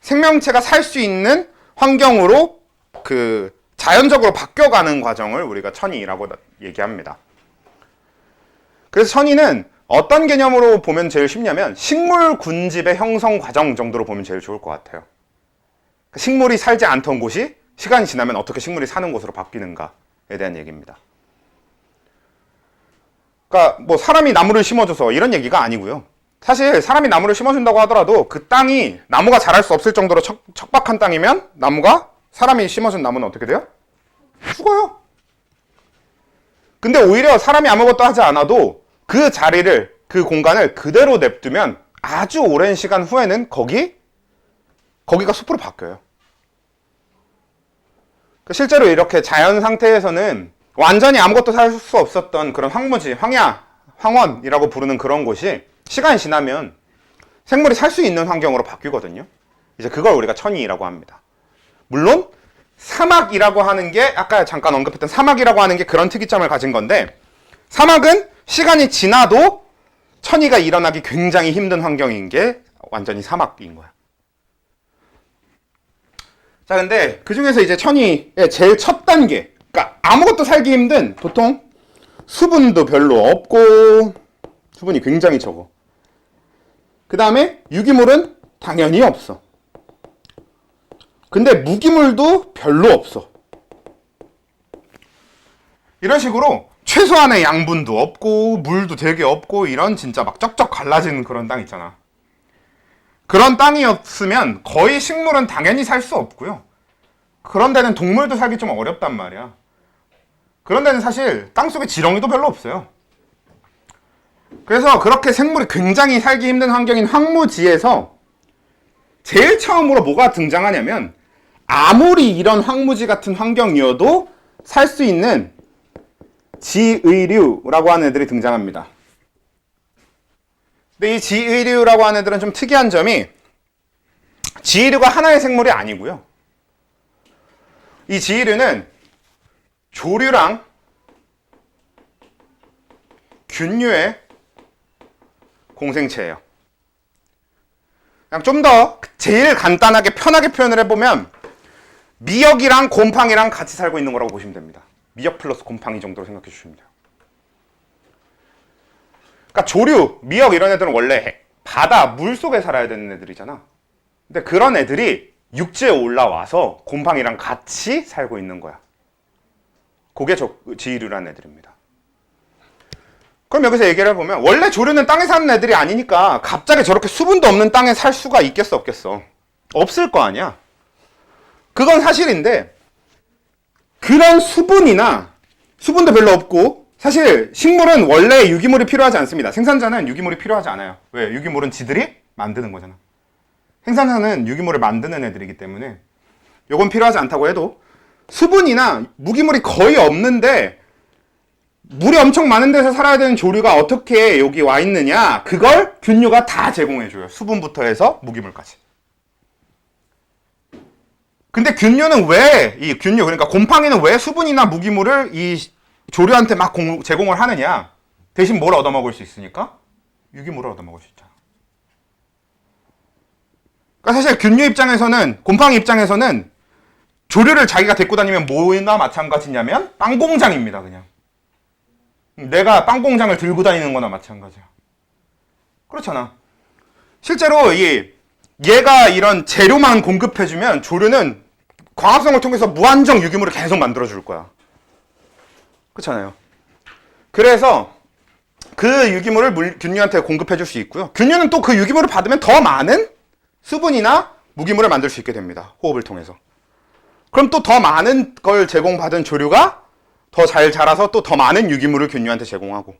생명체가 살 수 있는 환경으로 자연적으로 바뀌어가는 과정을 우리가 천이라고 얘기합니다. 그래서 천이는 어떤 개념으로 보면 제일 쉽냐면 식물 군집의 형성 과정 정도로 보면 제일 좋을 것 같아요. 식물이 살지 않던 곳이 시간이 지나면 어떻게 식물이 사는 곳으로 바뀌는가에 대한 얘기입니다. 그러니까 뭐 사람이 나무를 심어줘서 이런 얘기가 아니고요. 사실 사람이 나무를 심어준다고 하더라도 그 땅이 나무가 자랄 수 없을 정도로 척박한 땅이면 사람이 심어준 나무는 어떻게 돼요? 죽어요. 근데 오히려 사람이 아무것도 하지 않아도 그 자리를, 그 공간을 그대로 냅두면 아주 오랜 시간 후에는 거기가 숲으로 바뀌어요. 실제로 이렇게 자연 상태에서는 완전히 아무것도 살 수 없었던 그런 황무지, 황야, 황원이라고 부르는 그런 곳이 시간이 지나면 생물이 살 수 있는 환경으로 바뀌거든요. 이제 그걸 우리가 천이라고 합니다. 물론 사막이라고 하는 게 아까 잠깐 언급했던 사막이라고 하는 게 그런 특이점을 가진 건데, 사막은 시간이 지나도 천이가 일어나기 굉장히 힘든 환경인 게 완전히 사막인 거야. 자, 근데 그 중에서 이제 천이의 제일 첫 단계, 그러니까 아무것도 살기 힘든, 보통 수분도 별로 없고 수분이 굉장히 적어. 그 다음에 유기물은 당연히 없어. 근데 무기물도 별로 없어. 이런 식으로 최소한의 양분도 없고 물도 되게 없고 이런 진짜 막 쩍쩍 갈라지는 그런 땅 있잖아. 그런 땅이었으면 거의 식물은 당연히 살 수 없고요. 그런 데는 동물도 살기 좀 어렵단 말이야. 그런 데는 사실 땅속에 지렁이도 별로 없어요. 그래서 그렇게 생물이 굉장히 살기 힘든 환경인 황무지에서 제일 처음으로 뭐가 등장하냐면, 아무리 이런 황무지 같은 환경이어도 살 수 있는 지의류라고 하는 애들이 등장합니다. 근데 이 지의류라고 하는 애들은 좀 특이한 점이, 지의류가 하나의 생물이 아니고요. 이 지의류는 조류랑 균류의 공생체예요. 그냥 좀 더 제일 간단하게 편하게 표현을 해보면 미역이랑 곰팡이랑 같이 살고 있는 거라고 보시면 됩니다. 미역 플러스 곰팡이 정도로 생각해 주시면 돼요. 그러니까 조류, 미역 이런 애들은 원래 바다, 물 속에 살아야 되는 애들이잖아. 근데 그런 애들이 육지에 올라와서 곰팡이랑 같이 살고 있는 거야. 그게 지류란 애들입니다. 그럼 여기서 얘기를 해보면 원래 조류는 땅에 사는 애들이 아니니까 갑자기 저렇게 수분도 없는 땅에 살 수가 있겠어 없겠어? 없을 거 아니야. 그건 사실인데 그런 수분도 별로 없고 사실 식물은 원래 유기물이 필요하지 않습니다. 생산자는 유기물이 필요하지 않아요. 왜? 유기물은 지들이 만드는 거잖아. 생산자는 유기물을 만드는 애들이기 때문에 요건 필요하지 않다고 해도 수분이나 무기물이 거의 없는데 물이 엄청 많은 데서 살아야 되는 조류가 어떻게 여기 와 있느냐, 그걸 균류가 다 제공해줘요. 수분부터 해서 무기물까지. 근데 균류는 왜, 그러니까 곰팡이는 왜 수분이나 무기물을 이 조류한테 막 제공을 하느냐? 대신 뭘 얻어먹을 수 있으니까? 유기물을 얻어먹을 수 있잖아. 그러니까 사실 균류 입장에서는, 곰팡이 입장에서는 조류를 자기가 데리고 다니면 뭐나 마찬가지냐면 빵공장입니다, 그냥. 내가 빵공장을 들고 다니는 거나 마찬가지야. 그렇잖아. 실제로 얘가 이런 재료만 공급해주면 조류는 광합성을 통해서 무한정 유기물을 계속 만들어줄 거야. 그렇잖아요. 그래서 그 유기물을 균류한테 공급해줄 수 있고요. 균류는 또 그 유기물을 받으면 더 많은 수분이나 무기물을 만들 수 있게 됩니다. 호흡을 통해서. 그럼 또 더 많은 걸 제공받은 조류가 더 잘 자라서 또 더 많은 유기물을 균류한테 제공하고,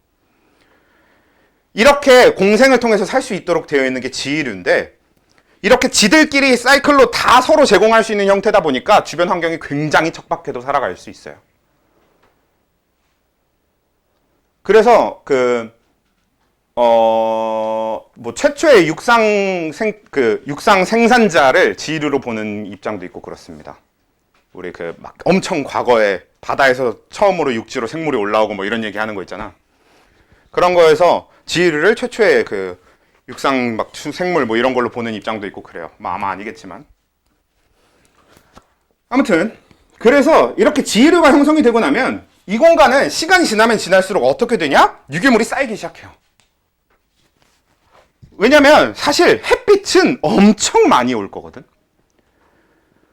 이렇게 공생을 통해서 살 수 있도록 되어 있는 게 지류인데, 이렇게 지들끼리 사이클로 다 서로 제공할 수 있는 형태다 보니까 주변 환경이 굉장히 척박해도 살아갈 수 있어요. 그래서 최초의 육상 생산자를 지류로 보는 입장도 있고 그렇습니다. 우리 막 엄청 과거에 바다에서 처음으로 육지로 생물이 올라오고 뭐 이런 얘기 하는 거 있잖아. 그런 거에서 지류를 최초의 육상 생물 뭐 이런 걸로 보는 입장도 있고 그래요. 아마 아니겠지만. 아무튼 그래서 이렇게 지류가 형성이 되고 나면 이 공간은 시간이 지나면 지날수록 어떻게 되냐? 유기물이 쌓이기 시작해요. 왜냐면 사실 햇빛은 엄청 많이 올 거거든.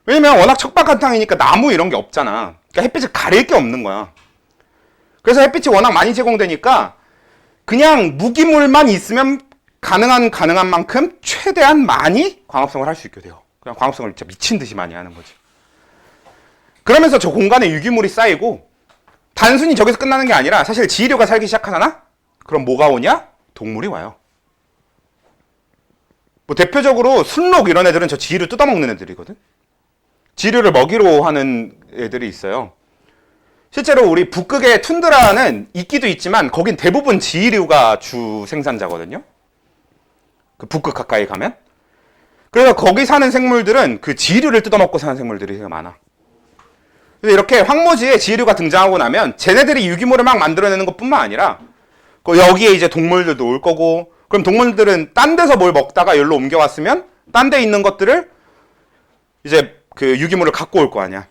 왜냐면 워낙 척박한 땅이니까 나무 이런 게 없잖아. 그러니까 햇빛을 가릴 게 없는 거야. 그래서 햇빛이 워낙 많이 제공되니까 그냥 무기물만 있으면 가능한 만큼 최대한 많이 광합성을 할 수 있게 돼요. 그냥 광합성을 진짜 미친 듯이 많이 하는 거지. 그러면서 저 공간에 유기물이 쌓이고 단순히 저기서 끝나는 게 아니라 사실 지류가 살기 시작하잖아? 그럼 뭐가 오냐? 동물이 와요. 대표적으로 순록 이런 애들은 저 지류 뜯어먹는 애들이거든. 지류를 먹이로 하는 애들이 있어요. 실제로 우리 북극의 툰드라는 있기도 있지만 거긴 대부분 지류가 주 생산자거든요. 그 북극 가까이 가면. 그래서 거기 사는 생물들은 그 지류를 뜯어먹고 사는 생물들이 되게 많아. 그래서 이렇게 황무지에 지류가 등장하고 나면 쟤네들이 유기물을 막 만들어내는 것뿐만 아니라 여기에 이제 동물들도 올 거고, 그럼 동물들은 딴 데서 뭘 먹다가 여기로 옮겨왔으면 딴 데 있는 것들을 이제 그 유기물을 갖고 올 거 아니야.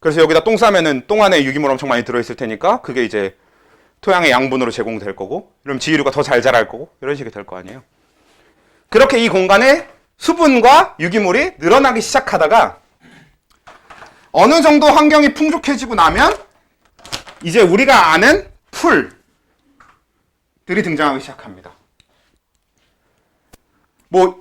그래서 여기다 똥 싸면은 똥 안에 유기물 엄청 많이 들어있을 테니까 그게 이제 토양의 양분으로 제공될 거고, 그럼 지류가 더 잘 자랄 거고, 이런 식이 될 거 아니에요. 그렇게 이 공간에 수분과 유기물이 늘어나기 시작하다가 어느 정도 환경이 풍족해지고 나면 이제 우리가 아는 풀들이 등장하기 시작합니다.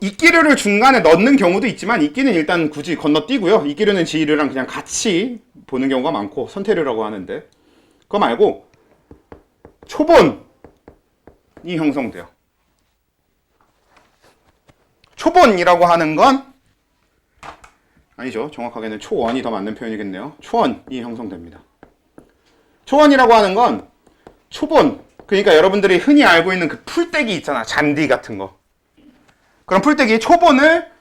이끼류를 중간에 넣는 경우도 있지만 이끼는 일단 굳이 건너뛰고요. 이끼류는 지류랑 그냥 같이 보는 경우가 많고 선태류라고 하는데, 그거 말고 초본이 형성돼요. 초본이라고 하는 건 아니죠. 정확하게는 초원이 더 맞는 표현이겠네요. 초원이 형성됩니다. 초원이라고 하는 건 초본, 그러니까 여러분들이 흔히 알고 있는 그 풀떼기 있잖아. 잔디 같은 거. 그럼 풀떼기 초본을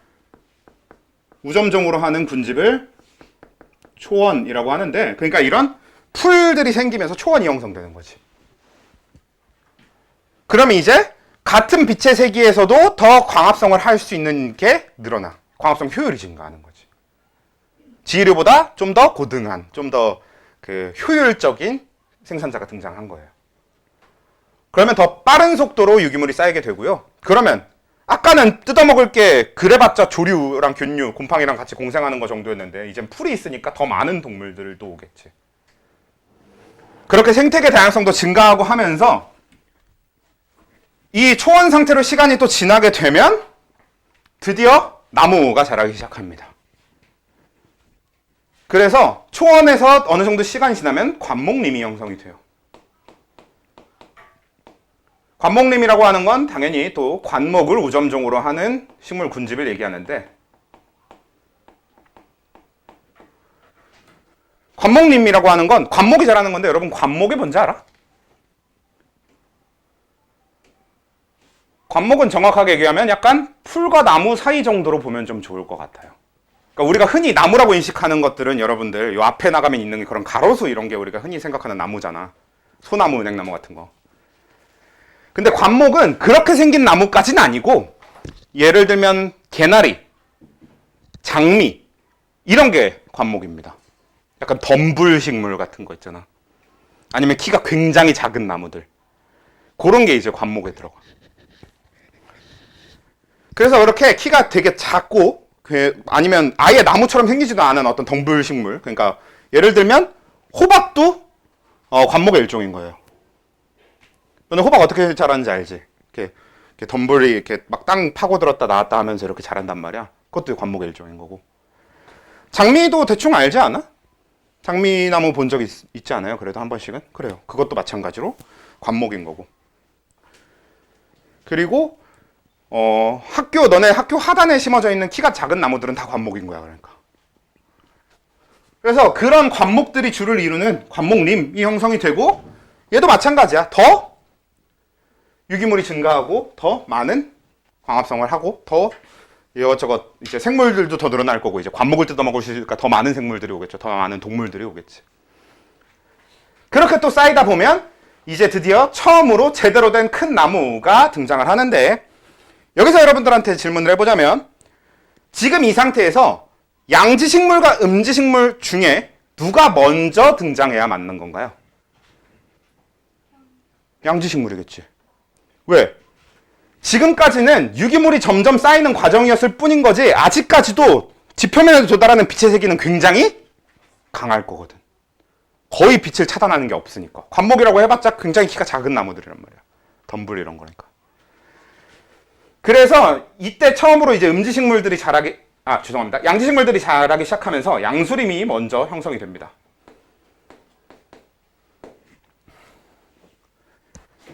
우점종으로 하는 군집을 초원이라고 하는데, 그러니까 이런 풀들이 생기면서 초원이 형성되는 거지. 그러면 이제 같은 빛의 세기에서도 더 광합성을 할 수 있는 게 늘어나. 광합성 효율이 증가하는 거지. 지휘류보다 좀 더 고등한, 좀 더 그 효율적인 생산자가 등장한 거예요. 그러면 더 빠른 속도로 유기물이 쌓이게 되고요. 그러면 아까는 뜯어먹을 게 그래봤자 조류랑 균류, 곰팡이랑 같이 공생하는 거 정도였는데 이젠 풀이 있으니까 더 많은 동물들도 오겠지. 그렇게 생태계 다양성도 증가하고 하면서 이 초원 상태로 시간이 또 지나게 되면 드디어 나무가 자라기 시작합니다. 그래서 초원에서 어느 정도 시간이 지나면 관목림이 형성이 돼요. 관목림이라고 하는 건 당연히 또 관목을 우점종으로 하는 식물 군집을 얘기하는데, 관목림이라고 하는 건 관목이 자라는 건데, 여러분 관목이 뭔지 알아? 관목은 정확하게 얘기하면 약간 풀과 나무 사이 정도로 보면 좀 좋을 것 같아요. 그러니까 우리가 흔히 나무라고 인식하는 것들은 여러분들 요 앞에 나가면 있는 그런 가로수 이런 게 우리가 흔히 생각하는 나무잖아. 소나무, 은행나무 같은 거. 근데 관목은 그렇게 생긴 나무까지는 아니고, 예를 들면 개나리, 장미 이런 게 관목입니다. 약간 덤불식물 같은 거 있잖아. 아니면 키가 굉장히 작은 나무들. 그런 게 이제 관목에 들어가. 그래서 그렇게 키가 되게 작고, 아니면 아예 나무처럼 생기지도 않은 어떤 덤불식물. 그러니까 예를 들면 호박도 관목의 일종인 거예요. 너는 호박 어떻게 자라는지 알지? 이렇게 덤불이 이렇게 막 땅 파고들었다 나왔다 하면서 이렇게 자란단 말이야. 그것도 관목의 일종인 거고. 장미도 대충 알지 않아? 장미나무 본 적 있지 않아요? 그래도 한 번씩은? 그래요. 그것도 마찬가지로 관목인 거고. 그리고 너네 학교 하단에 심어져 있는 키가 작은 나무들은 다 관목인 거야. 그러니까. 그래서 그런 관목들이 줄을 이루는 관목림이 형성이 되고, 얘도 마찬가지야. 더 유기물이 증가하고 더 많은 광합성을 하고 더 이것저것 이제 생물들도 더 늘어날 거고, 이제 관목을 뜯어먹을 수 있으니까 더 많은 생물들이 오겠죠. 더 많은 동물들이 오겠지. 그렇게 또 쌓이다 보면 이제 드디어 처음으로 제대로 된 큰 나무가 등장을 하는데, 여기서 여러분들한테 질문을 해보자면, 지금 이 상태에서 양지식물과 음지식물 중에 누가 먼저 등장해야 맞는 건가요? 양지식물이겠지. 왜? 지금까지는 유기물이 점점 쌓이는 과정이었을 뿐인 거지, 아직까지도 지표면에 도달하는 빛의 세기는 굉장히 강할 거거든. 거의 빛을 차단하는 게 없으니까. 관목이라고 해봤자 굉장히 키가 작은 나무들이란 말이야. 덤불 이런 거니까. 그래서 이때 처음으로 이제 양지식물들이 자라기 시작하면서 양수림이 먼저 형성이 됩니다.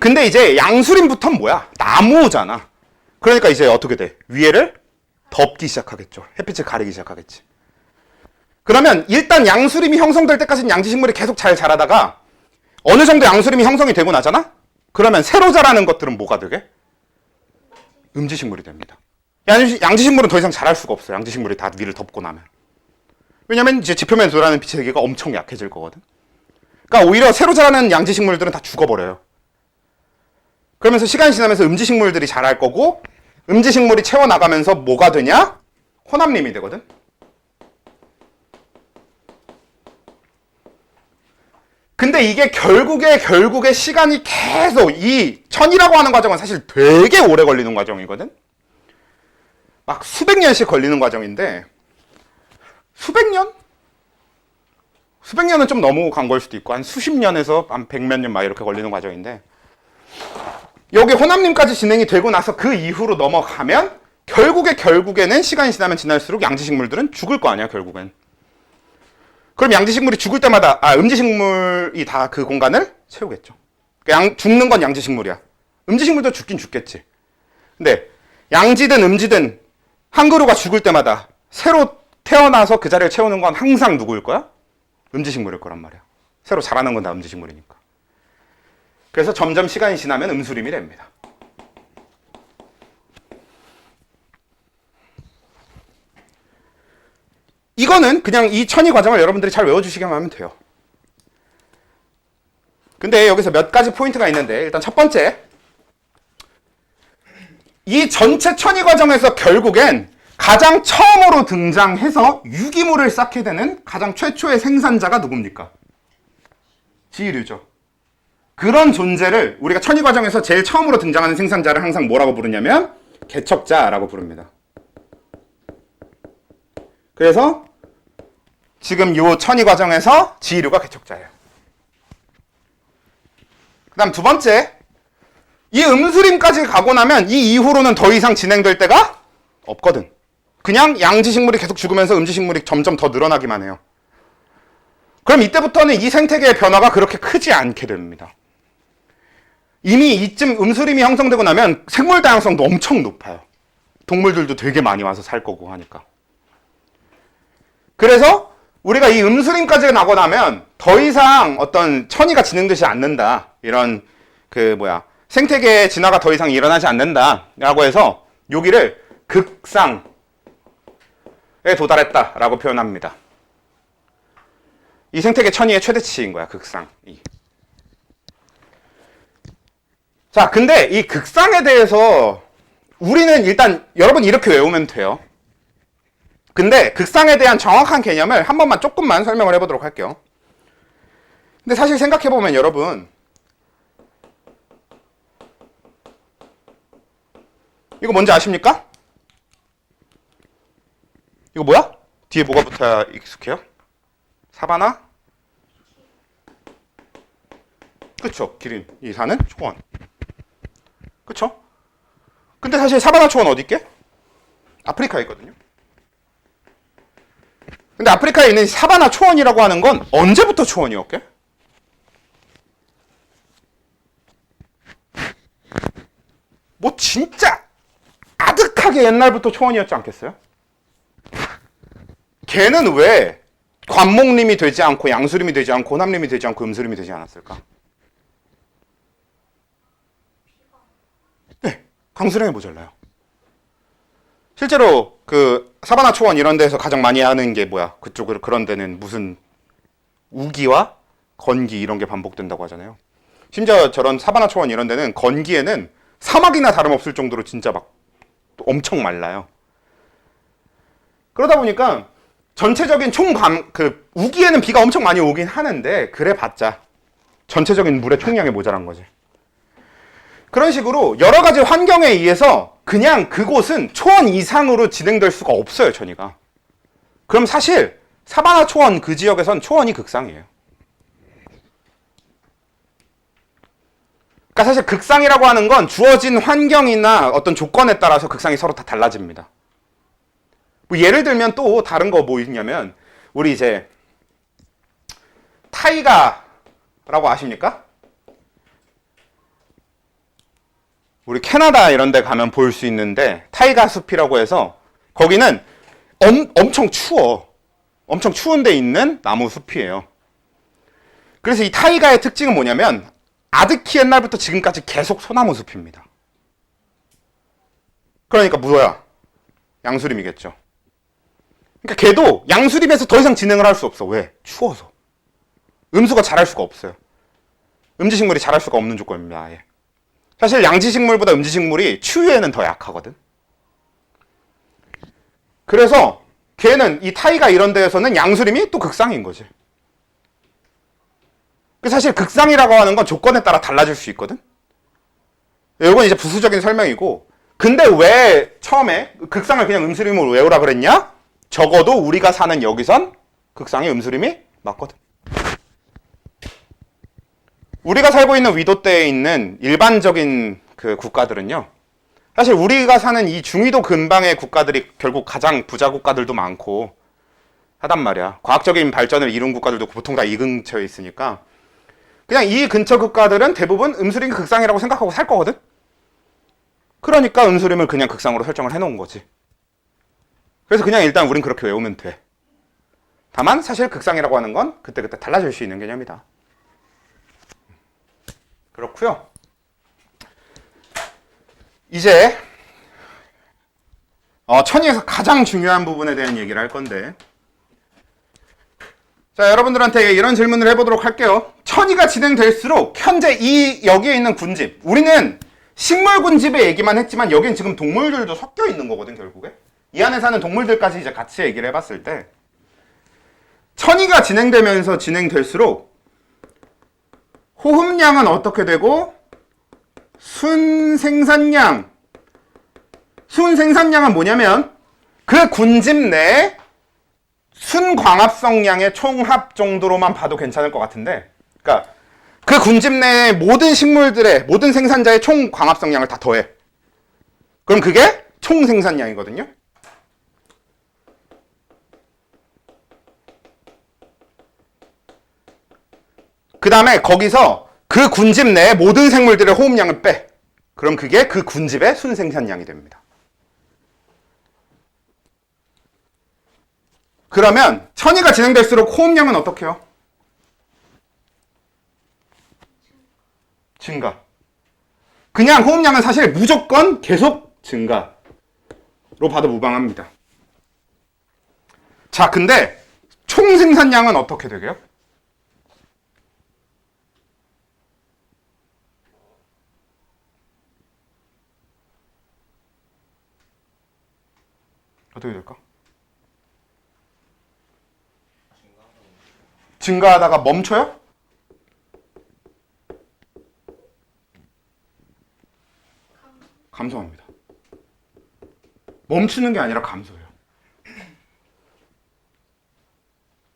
근데 이제 양수림부터는 뭐야? 나무잖아. 그러니까 이제 어떻게 돼? 위에를 덮기 시작하겠죠. 햇빛을 가리기 시작하겠지. 그러면 일단 양수림이 형성될 때까지는 양지식물이 계속 잘 자라다가 어느 정도 양수림이 형성이 되고 나잖아? 그러면 새로 자라는 것들은 뭐가 되게? 음지식물이 됩니다. 양지식물은 더 이상 자랄 수가 없어요. 양지식물이 다 위를 덮고 나면. 왜냐면 이제 지표면에 돌아가는 빛의 세기가 엄청 약해질 거거든. 그러니까 오히려 새로 자라는 양지식물들은 다 죽어버려요. 그러면서 시간이 지나면서 음지식물들이 자랄 거고, 음지식물이 채워나가면서 뭐가 되냐? 혼합림이 되거든. 근데 이게 결국에 시간이 계속, 이 천이라고 하는 과정은 사실 되게 오래 걸리는 과정이거든. 막 수백 년씩 걸리는 과정인데, 수백 년? 수백 년은 좀 너무 간 걸 수도 있고, 한 수십 년에서 한 백몇 년 막 이렇게 걸리는 과정인데, 여기 혼합림까지 진행이 되고 나서 그 이후로 넘어가면 결국에는 시간이 지나면 지날수록 양지식물들은 죽을 거 아니야, 결국엔. 그럼 양지식물이 죽을 때마다 음지식물이 다 그 공간을 채우겠죠. 죽는 건 양지식물이야. 음지식물도 죽긴 죽겠지. 근데 양지든 음지든 한 그루가 죽을 때마다 새로 태어나서 그 자리를 채우는 건 항상 누구일 거야? 음지식물일 거란 말이야. 새로 자라는 건 다 음지식물이니까. 그래서 점점 시간이 지나면 음수림이 됩니다. 이거는 그냥 이 천이 과정을 여러분들이 잘 외워주시기만 하면 돼요. 근데 여기서 몇 가지 포인트가 있는데, 일단 첫 번째, 이 전체 천이 과정에서 결국엔 가장 처음으로 등장해서 유기물을 쌓게 되는 가장 최초의 생산자가 누굽니까? 지류죠. 그런 존재를 우리가 천이 과정에서 제일 처음으로 등장하는 생산자를 항상 뭐라고 부르냐면 개척자라고 부릅니다. 그래서 지금 요 천이 과정에서 지류가 개척자예요. 그 다음 두 번째, 이 음수림까지 가고 나면 이 이후로는 더 이상 진행될 때가 없거든. 그냥 양지식물이 계속 죽으면서 음지식물이 점점 더 늘어나기만 해요. 그럼 이때부터는 이 생태계의 변화가 그렇게 크지 않게 됩니다. 이미 이쯤 음수림이 형성되고 나면 생물 다양성도 엄청 높아요. 동물들도 되게 많이 와서 살 거고 하니까. 그래서 우리가 이 음수림까지 나고 나면 더 이상 어떤 천이가 진행되지 않는다. 이런 생태계의 진화가 더 이상 일어나지 않는다라고 해서 여기를 극상에 도달했다라고 표현합니다. 이 생태계 천이의 최대치인 거야, 극상이. 자, 근데 이 극상에 대해서 우리는 일단 여러분 이렇게 외우면 돼요. 근데 극상에 대한 정확한 개념을 한 번만 조금만 설명을 해보도록 할게요. 근데 사실 생각해보면 여러분, 이거 뭔지 아십니까? 이거 뭐야? 뒤에 뭐가 붙어야 익숙해요? 사바나? 그쵸, 기린이 사는 초원. 그쵸? 근데 사실 사바나 초원 어디 있게? 아프리카에 있거든요. 근데 아프리카에 있는 사바나 초원이라고 하는 건 언제부터 초원이었게? 뭐 진짜 아득하게 옛날부터 초원이었지 않겠어요? 걔는 왜 관목림이 되지 않고 양수림이 되지 않고 호남림이 되지 않고 음수림이 되지 않았을까? 네, 강수량이 모자라요. 실제로 그 사바나 초원 이런 데서 가장 많이 하는 게 뭐야? 그쪽으로 그런 데는 무슨 우기와 건기 이런 게 반복된다고 하잖아요. 심지어 저런 사바나 초원 이런 데는 건기에는 사막이나 다름없을 정도로 진짜 막 엄청 말라요. 그러다 보니까 전체적인 우기에는 비가 엄청 많이 오긴 하는데 그래봤자 전체적인 물의 총량이 모자란 거지. 그런 식으로 여러 가지 환경에 의해서 그냥 그곳은 초원 이상으로 진행될 수가 없어요, 천이가. 그럼 사실 사바나 초원 그 지역에선 초원이 극상이에요. 그러니까 사실 극상이라고 하는 건 주어진 환경이나 어떤 조건에 따라서 극상이 서로 다 달라집니다. 뭐 예를 들면 또 다른 거 뭐 있냐면 우리 이제 타이가라고 아십니까? 우리 캐나다 이런 데 가면 볼 수 있는데 타이가 숲이라고 해서 거기는 엄청 추워. 엄청 추운 데 있는 나무 숲이에요. 그래서 이 타이가의 특징은 뭐냐면 아득히 옛날부터 지금까지 계속 소나무 숲입니다. 그러니까 뭐야? 양수림이겠죠. 그러니까 걔도 양수림에서 더 이상 진행을 할 수 없어. 왜? 추워서. 음수가 자랄 수가 없어요. 음지식물이 자랄 수가 없는 조건입니다. 아예. 사실 양지식물보다 음지식물이 추위에는 더 약하거든. 그래서 걔는 이 타이가 이런 데에서는 양수림이 또 극상인 거지. 사실 극상이라고 하는 건 조건에 따라 달라질 수 있거든. 이건 이제 부수적인 설명이고, 근데 왜 처음에 극상을 그냥 음수림으로 외우라 그랬냐? 적어도 우리가 사는 여기선 극상이 음수림이 맞거든. 우리가 살고 있는 위도대에 있는 일반적인 그 국가들은요, 사실 우리가 사는 이 중위도 근방의 국가들이 결국 가장 부자 국가들도 많고 하단 말이야. 과학적인 발전을 이룬 국가들도 보통 다 이 근처에 있으니까 그냥 이 근처 국가들은 대부분 음수림 극상이라고 생각하고 살 거거든? 그러니까 음수림을 그냥 극상으로 설정을 해놓은 거지. 그래서 그냥 일단 우린 그렇게 외우면 돼. 다만 사실 극상이라고 하는 건 그때그때 달라질 수 있는 개념이다. 그렇고요. 이제 천이에서 가장 중요한 부분에 대한 얘기를 할 건데, 자, 여러분들한테 이런 질문을 해보도록 할게요. 천이가 진행될수록 현재 여기에 있는 군집, 우리는 식물 군집의 얘기만 했지만 여긴 지금 동물들도 섞여 있는 거거든, 결국에. 이 안에 사는 동물들까지 이제 같이 얘기를 해봤을 때 천이가 진행되면서 진행될수록 호흡량은 어떻게 되고 순생산량. 순생산량은 뭐냐면 그 군집 내에 순광합성량의 총합 정도로만 봐도 괜찮을 것 같은데, 그러니까 그 군집 내의 모든 식물들의 모든 생산자의 총 광합성량을 다 더해. 그럼 그게 총 생산량이거든요. 그 다음에 거기서 그 군집 내의 모든 생물들의 호흡량을 빼. 그럼 그게 그 군집의 순생산량이 됩니다. 그러면 천이가 진행될수록 호흡량은 어떻게 해요? 증가. 그냥 호흡량은 사실 무조건 계속 증가로 봐도 무방합니다. 자, 근데 총 생산량은 어떻게 되게요? 어떻게 될까? 증가하다가 멈춰요? 감소합니다. 멈추는 게 아니라 감소해요.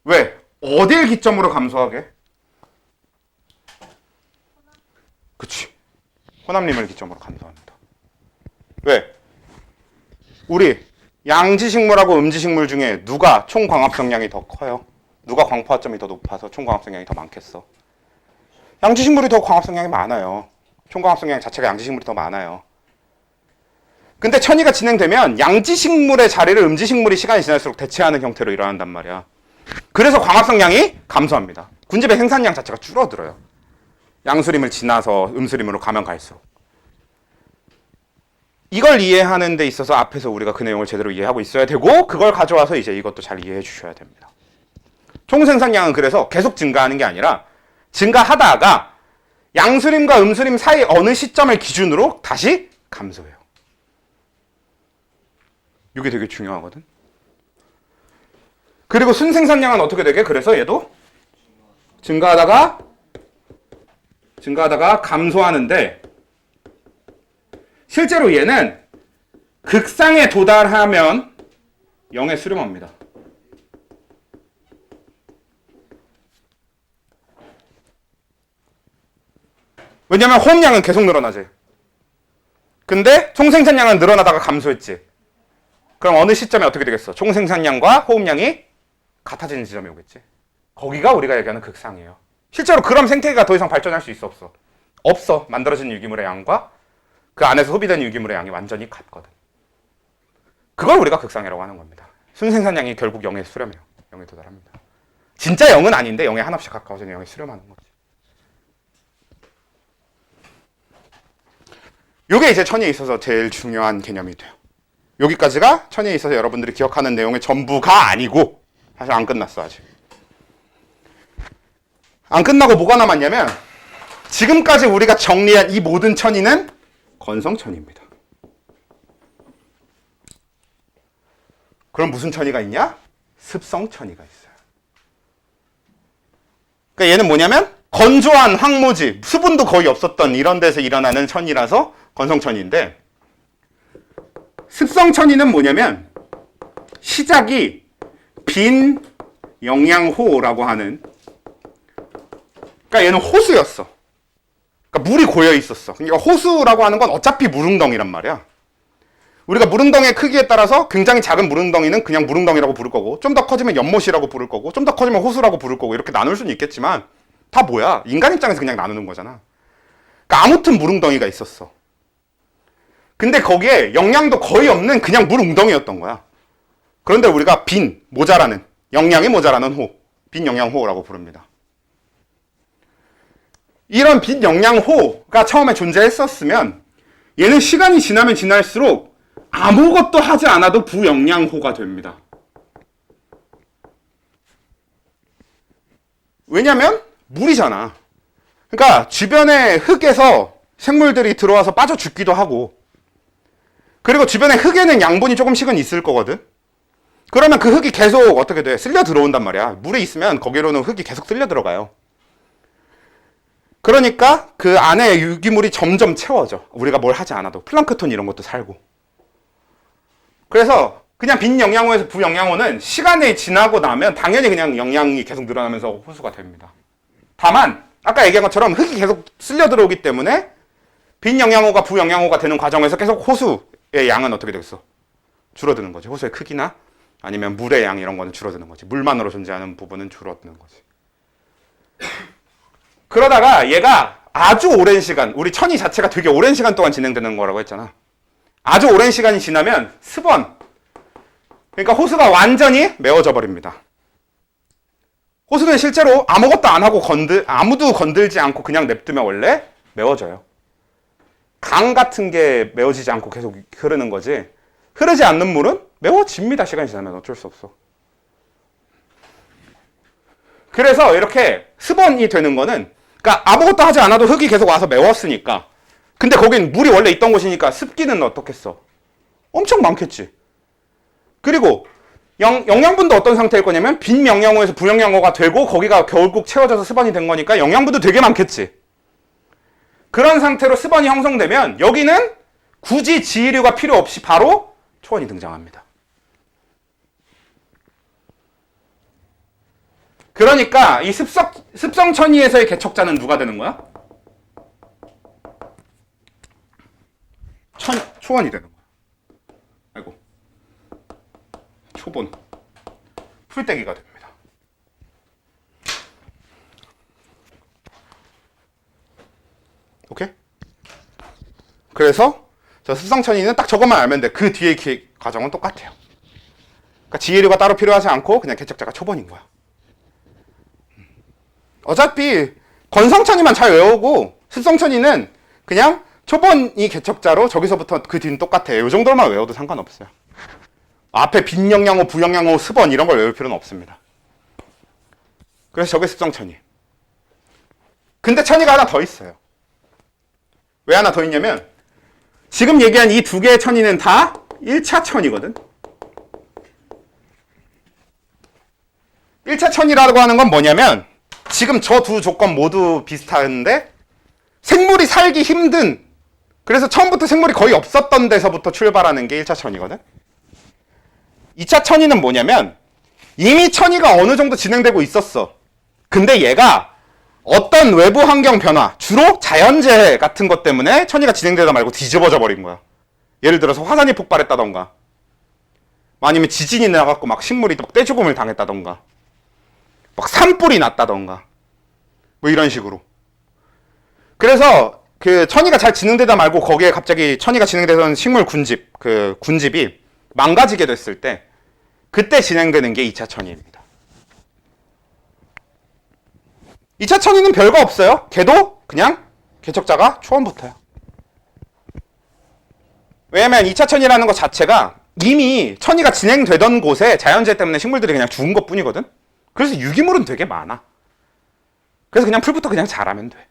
왜? 어딜 기점으로 감소하게? 그치. 혼합림을 기점으로 감소합니다. 왜? 우리 양지식물하고 음지식물 중에 누가 총광합성량이 더 커요? 누가 광포화점이 더 높아서 총광합성량이 더 많겠어? 양지식물이 더 광합성량이 많아요. 총광합성량 자체가 양지식물이 더 많아요. 근데 천이가 진행되면 양지식물의 자리를 음지식물이 시간이 지날수록 대체하는 형태로 일어난단 말이야. 그래서 광합성량이 감소합니다. 군집의 생산량 자체가 줄어들어요. 양수림을 지나서 음수림으로 가면 갈수록. 이걸 이해하는 데 있어서 앞에서 우리가 그 내용을 제대로 이해하고 있어야 되고, 그걸 가져와서 이제 이것도 잘 이해해 주셔야 됩니다. 총생산량은 그래서 계속 증가하는 게 아니라 증가하다가 양수림과 음수림 사이 어느 시점을 기준으로 다시 감소해요. 이게 되게 중요하거든. 그리고 순생산량은 어떻게 되게? 그래서 얘도 증가하다가 감소하는데, 실제로 얘는 극상에 도달하면 0에 수렴합니다. 왜냐면 호흡량은 계속 늘어나지. 근데 총생산량은 늘어나다가 감소했지. 그럼 어느 시점에 어떻게 되겠어? 총생산량과 호흡량이 같아지는 지점이 오겠지. 거기가 우리가 얘기하는 극상이에요. 실제로 그럼 생태계가 더 이상 발전할 수 있어, 없어? 없어. 만들어진 유기물의 양과 그 안에서 소비된 유기물의 양이 완전히 같거든. 그걸 우리가 극상이라고 하는 겁니다. 순생산량이 결국 0에 수렴해요. 0에 도달합니다. 진짜 0은 아닌데 0에 한없이 가까워지는 0에 수렴하는 거지. 이게 이제 천이에 있어서 제일 중요한 개념이 돼요. 여기까지가 천이에 있어서 여러분들이 기억하는 내용의 전부가 아니고, 사실 안 끝났어 아직. 안 끝나고 뭐가 남았냐면 지금까지 우리가 정리한 이 모든 천이는 건성천입니다. 그럼 무슨 천이가 있냐? 습성천이가 있어요. 그러니까 얘는 뭐냐면 건조한 황무지, 수분도 거의 없었던 이런 데서 일어나는 천이라서 건성천인데, 습성천이는 뭐냐면 시작이 빈 영양호라고 하는, 그러니까 얘는 호수였어. 그러니까 물이 고여 있었어. 그러니까 호수라고 하는 건 어차피 물웅덩이란 말이야. 우리가 물웅덩이의 크기에 따라서 굉장히 작은 물웅덩이는 그냥 물웅덩이라고 부를 거고, 좀 더 커지면 연못이라고 부를 거고, 좀 더 커지면 호수라고 부를 거고, 이렇게 나눌 수는 있겠지만 다 뭐야? 인간 입장에서 그냥 나누는 거잖아. 그러니까 아무튼 물웅덩이가 있었어. 근데 거기에 영양도 거의 없는 그냥 물웅덩이였던 거야. 그런데 우리가 빈, 모자라는, 영양이 모자라는 호, 빈 영양호라고 부릅니다. 이런 빈 영양호가 처음에 존재했었으면 얘는 시간이 지나면 지날수록 아무것도 하지 않아도 부영양호가 됩니다. 왜냐면 물이잖아. 그러니까 주변의 흙에서 생물들이 들어와서 빠져 죽기도 하고, 그리고 주변에 흙에는 양분이 조금씩은 있을 거거든. 그러면 그 흙이 계속 어떻게 돼? 쓸려 들어온단 말이야. 물에 있으면 거기로는 흙이 계속 쓸려 들어가요. 그러니까 그 안에 유기물이 점점 채워져. 우리가 뭘 하지 않아도. 플랑크톤 이런 것도 살고. 그래서 그냥 빈영양호에서 부영양호는 시간이 지나고 나면 당연히 그냥 영양이 계속 늘어나면서 호수가 됩니다. 다만 아까 얘기한 것처럼 흙이 계속 쓸려 들어오기 때문에 빈영양호가 부영양호가 되는 과정에서 계속 호수의 양은 어떻게 되겠어? 줄어드는 거지. 호수의 크기나 아니면 물의 양 이런 거는 줄어드는 거지. 물만으로 존재하는 부분은 줄어드는 거지. 그러다가 얘가 아주 오랜 시간, 우리 천이 자체가 되게 오랜 시간 동안 진행되는 거라고 했잖아. 아주 오랜 시간이 지나면 습원, 그러니까 호수가 완전히 메워져 버립니다. 호수는 실제로 아무것도 안 하고 아무도 건들지 않고 그냥 냅두면 원래 메워져요. 강 같은 게 메워지지 않고 계속 흐르는 거지. 흐르지 않는 물은 메워집니다. 시간이 지나면 어쩔 수 없어. 그래서 이렇게 습원이 되는 거는, 그러니까 아무것도 하지 않아도 흙이 계속 와서 메웠으니까. 근데 거긴 물이 원래 있던 곳이니까 습기는 어떻겠어? 엄청 많겠지. 그리고 영양분도 어떤 상태일 거냐면 빈영양호에서 부영양호가 되고 거기가 결국 채워져서 습원이 된 거니까 영양분도 되게 많겠지. 그런 상태로 습원이 형성되면 여기는 굳이 지이류가 필요 없이 바로 초원이 등장합니다. 그러니까 이 습성천이에서의 개척자는 누가 되는 거야? 초원이 되는 거야. 아이고. 초본. 풀떼기가 됩니다. 오케이? 그래서 저 습성천이는 딱 저것만 알면 돼. 그 뒤에 과정은 똑같아요. 그러니까 지혜류가 따로 필요하지 않고 그냥 개척자가 초본인 거야. 어차피 건성천이만 잘 외우고 습성천이는 그냥 초본이 개척자로 저기서부터 그 뒤는 똑같아요. 이 정도만 외워도 상관없어요. 앞에 빈영양호, 부영양호, 습원 이런 걸 외울 필요는 없습니다. 그래서 저게 습성천이. 근데 천이가 하나 더 있어요. 왜 하나 더 있냐면 지금 얘기한 이 두 개의 천이는 다 1차 천이거든. 1차 천이라고 하는 건 뭐냐면 지금 저 두 조건 모두 비슷한데 생물이 살기 힘든, 그래서 처음부터 생물이 거의 없었던 데서부터 출발하는 게 1차 천이거든. 2차 천이는 뭐냐면 이미 천이가 어느 정도 진행되고 있었어. 근데 얘가 어떤 외부 환경 변화, 주로 자연재해 같은 것 때문에 천이가 진행되다 말고 뒤집어져 버린 거야. 예를 들어서 화산이 폭발했다던가 아니면 지진이 나갖고 막 식물이 막 떼죽음을 당했다던가 막 산불이 났다던가 뭐 이런 식으로. 그래서 그 천이가 잘 진행되다 말고 거기에 갑자기 천이가 진행되던 식물 군집, 그 군집이 망가지게 됐을 때 그때 진행되는 게 2차 천이입니다. 2차 천이는 별거 없어요. 걔도 그냥 개척자가 초원부터야. 왜냐면 2차 천이라는 것 자체가 이미 천이가 진행되던 곳에 자연재해 때문에 식물들이 그냥 죽은 것 뿐이거든. 그래서 유기물은 되게 많아. 그래서 그냥 풀부터 그냥 자라면 돼.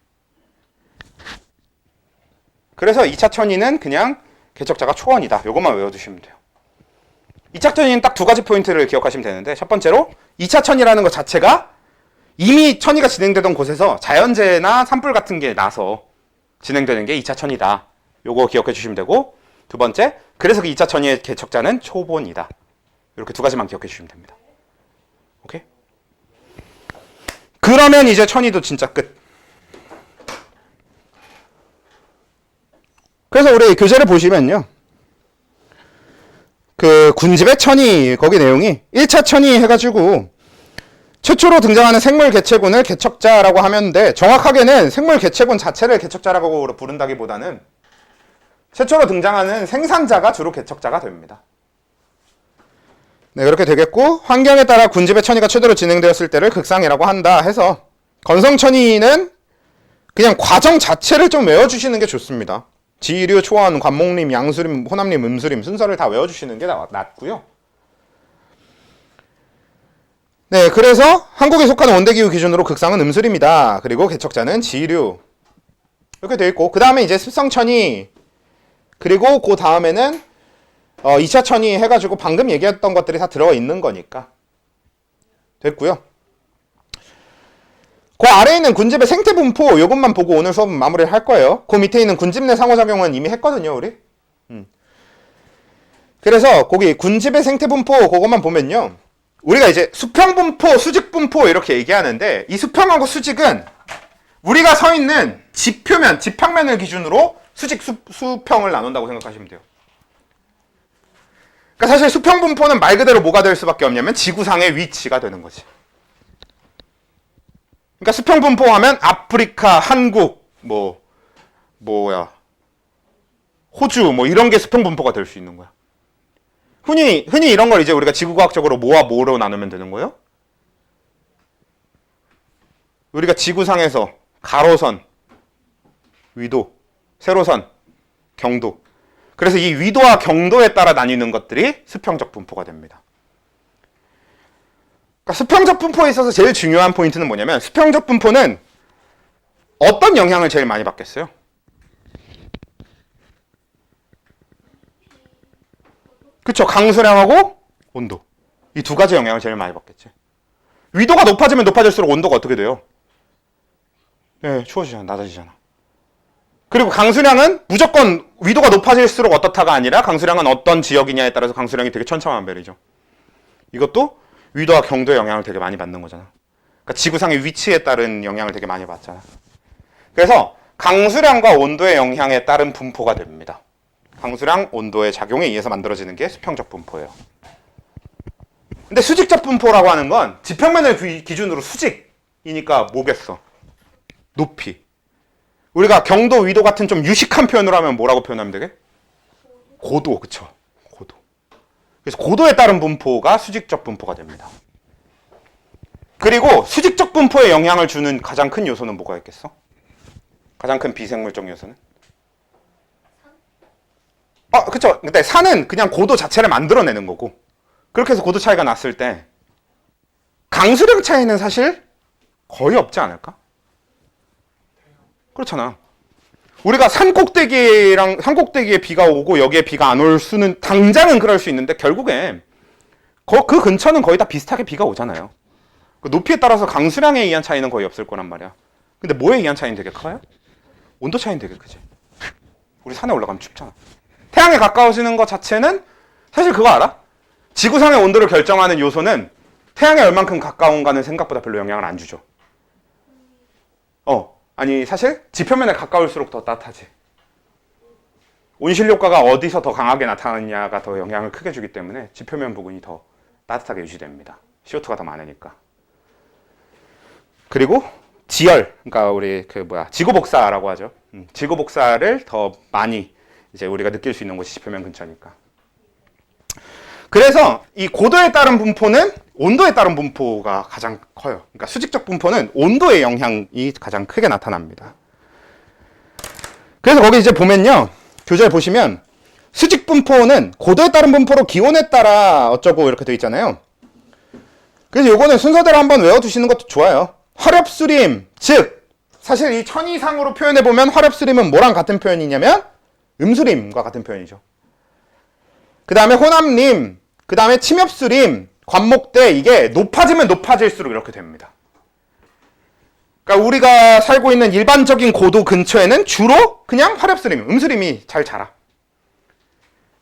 그래서 2차 천이는 그냥 개척자가 초원이다. 이것만 외워두시면 돼요. 2차 천이는 딱 두 가지 포인트를 기억하시면 되는데, 첫 번째로 2차 천이라는 것 자체가 이미 천이가 진행되던 곳에서 자연재해나 산불 같은 게 나서 진행되는 게 2차 천이다. 요거 기억해 주시면 되고, 두 번째, 그래서 그 2차 천이의 개척자는 초본이다. 이렇게 두 가지만 기억해 주시면 됩니다. 오케이? 그러면 이제 천이도 진짜 끝. 그래서 우리 교재를 보시면요. 그 군집의 천이, 거기 내용이 1차 천이 해가지고 최초로 등장하는 생물 개체군을 개척자라고 하면 돼. 정확하게는 생물 개체군 자체를 개척자라고 부른다기보다는 최초로 등장하는 생산자가 주로 개척자가 됩니다. 네, 그렇게 되겠고, 환경에 따라 군집의 천이가 최대로 진행되었을 때를 극상이라고 한다 해서 건성천이는 그냥 과정 자체를 좀 외워주시는 게 좋습니다. 지류, 초원, 관목림, 양수림, 호남림, 음수림 순서를 다 외워주시는 게 낫고요. 네, 그래서 한국에 속하는 원대기후 기준으로 극상은 음수림이다. 그리고 개척자는 지류. 이렇게 돼 있고, 그 다음에 이제 습성천이, 그리고 그 다음에는 2차 천이 해가지고 방금 얘기했던 것들이 다 들어가 있는 거니까 됐고요. 그 아래에 있는 군집의 생태 분포 이것만 보고 오늘 수업은 마무리를 할 거예요. 그 밑에 있는 군집 내 상호작용은 이미 했거든요, 우리. 그래서 거기 군집의 생태 분포 그것만 보면요, 우리가 이제 수평 분포, 수직 분포 이렇게 얘기하는데, 이 수평하고 수직은 우리가 서 있는 지표면, 지평면을 기준으로 수직, 수평을 나눈다고 생각하시면 돼요. 그러니까 사실 수평 분포는 말 그대로 뭐가 될 수밖에 없냐면 지구상의 위치가 되는 거지. 그러니까 수평 분포하면 아프리카, 한국, 호주 이런 게 수평 분포가 될 수 있는 거야. 흔히 이런 걸 이제 우리가 지구과학적으로 뭐와 뭐로 나누면 되는 거예요? 우리가 지구상에서 가로선, 위도, 세로선, 경도. 그래서 이 위도와 경도에 따라 나뉘는 것들이 수평적 분포가 됩니다. 그러니까 수평적 분포에 있어서 제일 중요한 포인트는 뭐냐면, 수평적 분포는 어떤 영향을 제일 많이 받겠어요? 그쵸, 강수량하고 온도. 이 두 가지 영향을 제일 많이 받겠지. 위도가 높아지면 높아질수록 온도가 어떻게 돼요? 네, 추워지잖아, 낮아지잖아. 그리고 강수량은 무조건 위도가 높아질수록 어떻다가 아니라, 강수량은 어떤 지역이냐에 따라서 강수량이 되게 천차만별이죠. 이것도 위도와 경도의 영향을 되게 많이 받는 거잖아. 그러니까 지구상의 위치에 따른 영향을 되게 많이 받잖아. 그래서 강수량과 온도의 영향에 따른 분포가 됩니다. 강수량, 온도의 작용에 의해서 만들어지는 게 수평적 분포예요. 근데 수직적 분포라고 하는 건 지평면을 기준으로 수직이니까 뭐겠어? 높이. 우리가 경도, 위도 같은 좀 유식한 표현으로 하면 뭐라고 표현하면 되게? 고도, 그쵸? 고도. 그래서 고도에 따른 분포가 수직적 분포가 됩니다. 그리고 수직적 분포에 영향을 주는 가장 큰 요소는 뭐가 있겠어? 가장 큰 비생물적 요소는? 그쵸. 근데 산은 그냥 고도 자체를 만들어내는 거고, 그렇게 해서 고도 차이가 났을 때 강수량 차이는 사실 거의 없지 않을까? 그렇잖아. 우리가 산 꼭대기에 비가 오고 여기에 비가 안 올 수는 당장은 그럴 수 있는데, 결국에 그 근처는 거의 다 비슷하게 비가 오잖아요. 그 높이에 따라서 강수량에 의한 차이는 거의 없을 거란 말이야. 근데 뭐에 의한 차이는 되게 커요? 온도 차이는 되게 크지. 우리 산에 올라가면 춥잖아. 태양에 가까워지는 것 자체는 사실 그거 알아? 지구상의 온도를 결정하는 요소는 태양에 얼만큼 가까운가는 생각보다 별로 영향을 안 주죠. 아니 사실 지표면에 가까울수록 더 따뜻하지. 온실 효과가 어디서 더 강하게 나타나느냐가 더 영향을 크게 주기 때문에 지표면 부분이 더 따뜻하게 유지됩니다. CO2가 더 많으니까. 그리고 지열, 그러니까 우리 지구 복사라고 하죠. 지구 복사를 더 많이 이제 우리가 느낄 수 있는 곳이 지표면 근처니까. 그래서 이 고도에 따른 분포는 온도에 따른 분포가 가장 커요. 그러니까 수직적 분포는 온도의 영향이 가장 크게 나타납니다. 그래서 거기 이제 보면요, 교재에 보시면 수직 분포는 고도에 따른 분포로 기온에 따라 어쩌고 이렇게 되어 있잖아요. 그래서 요거는 순서대로 한번 외워두시는 것도 좋아요. 화렵수림, 즉 사실 이 천이상으로 표현해 보면 화렵수림은 뭐랑 같은 표현이냐면 음수림과 같은 표현이죠. 그 다음에 호남림, 그 다음에 침엽수림, 관목대, 이게 높아지면 높아질수록 이렇게 됩니다. 그러니까 우리가 살고 있는 일반적인 고도 근처에는 주로 그냥 화렵수림, 음수림이 잘 자라.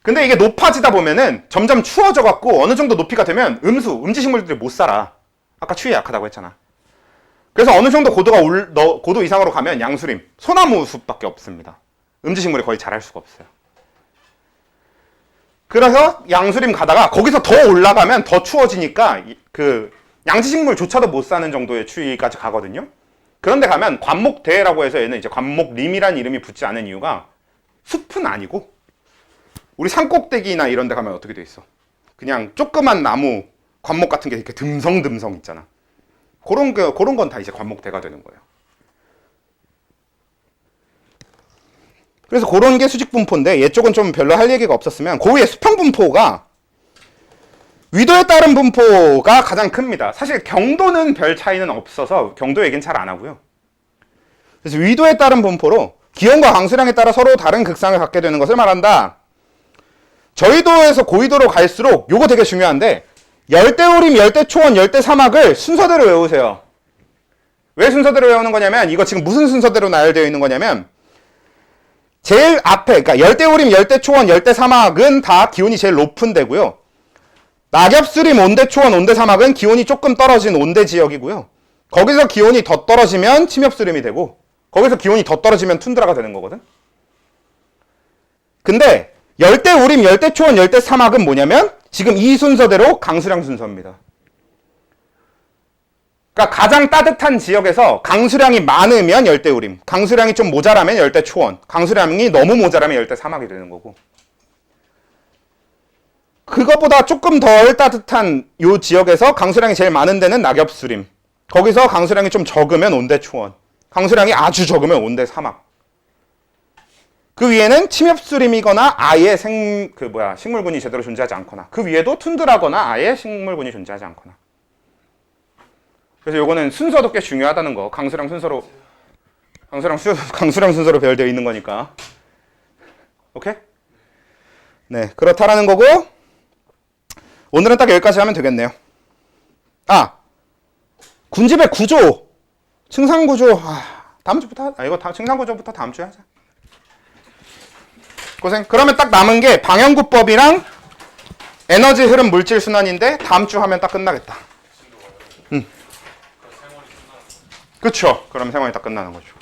근데 이게 높아지다 보면은 점점 추워져 갖고 어느 정도 높이가 되면 음지식물들이 못 살아. 아까 추위에 약하다고 했잖아. 그래서 어느 정도 고도 이상으로 가면 양수림, 소나무 숲밖에 없습니다. 음지식물이 거의 자랄 수가 없어요. 그래서 양수림 가다가 거기서 더 올라가면 더 추워지니까 그 양지식물조차도 못 사는 정도의 추위까지 가거든요. 그런데 가면 관목대라고 해서 얘는 이제 관목림이라는 이름이 붙지 않은 이유가 숲은 아니고, 우리 산꼭대기나 이런 데 가면 어떻게 돼 있어? 그냥 조그만 나무, 관목 같은 게 이렇게 듬성듬성 있잖아. 그런 건 다 이제 관목대가 되는 거예요. 그래서 그런 게 수직 분포인데, 얘 쪽은 좀 별로 할 얘기가 없었으면, 그 위에 수평 분포가 위도에 따른 분포가 가장 큽니다. 사실 경도는 별 차이는 없어서 경도 얘기는 잘 안 하고요. 그래서 위도에 따른 분포로 기온과 강수량에 따라 서로 다른 극상을 갖게 되는 것을 말한다. 저緯도에서 고緯도로 갈수록 요거 되게 중요한데 열대우림, 열대초원, 열대사막을 순서대로 외우세요. 왜 순서대로 외우는 거냐면 이거 지금 무슨 순서대로 나열되어 있는 거냐면 제일 앞에 그러니까 열대우림, 열대초원, 열대사막은 다 기온이 제일 높은 데고요. 낙엽수림, 온대초원, 온대사막은 기온이 조금 떨어진 온대 지역이고요. 거기서 기온이 더 떨어지면 침엽수림이 되고 거기서 기온이 더 떨어지면 툰드라가 되는 거거든. 근데 열대우림, 열대초원, 열대사막은 뭐냐면 지금 이 순서대로 강수량 순서입니다. 그러니까 가장 따뜻한 지역에서 강수량이 많으면 열대우림, 강수량이 좀 모자라면 열대초원, 강수량이 너무 모자라면 열대사막이 되는 거고 그것보다 조금 덜 따뜻한 요 지역에서 강수량이 제일 많은 데는 낙엽수림, 거기서 강수량이 좀 적으면 온대초원, 강수량이 아주 적으면 온대사막, 그 위에는 침엽수림이거나 아예 식물군이 제대로 존재하지 않거나 그 위에도 툰드라거나 아예 식물군이 존재하지 않거나. 그래서 요거는 순서도 꽤 중요하다는 거. 강수량 순서로 배열되어 있는 거니까. 오케이? 네, 그렇다라는 거고 오늘은 딱 여기까지 하면 되겠네요. 군집의 구조, 층상구조. 다음 주부터 층상구조부터 다음 주에 하자. 고생. 그러면 딱 남은 게 방향구법이랑 에너지 흐름 물질 순환인데 다음 주 하면 딱 끝나겠다. 그쵸. 그럼 생활이 딱 끝나는 거죠.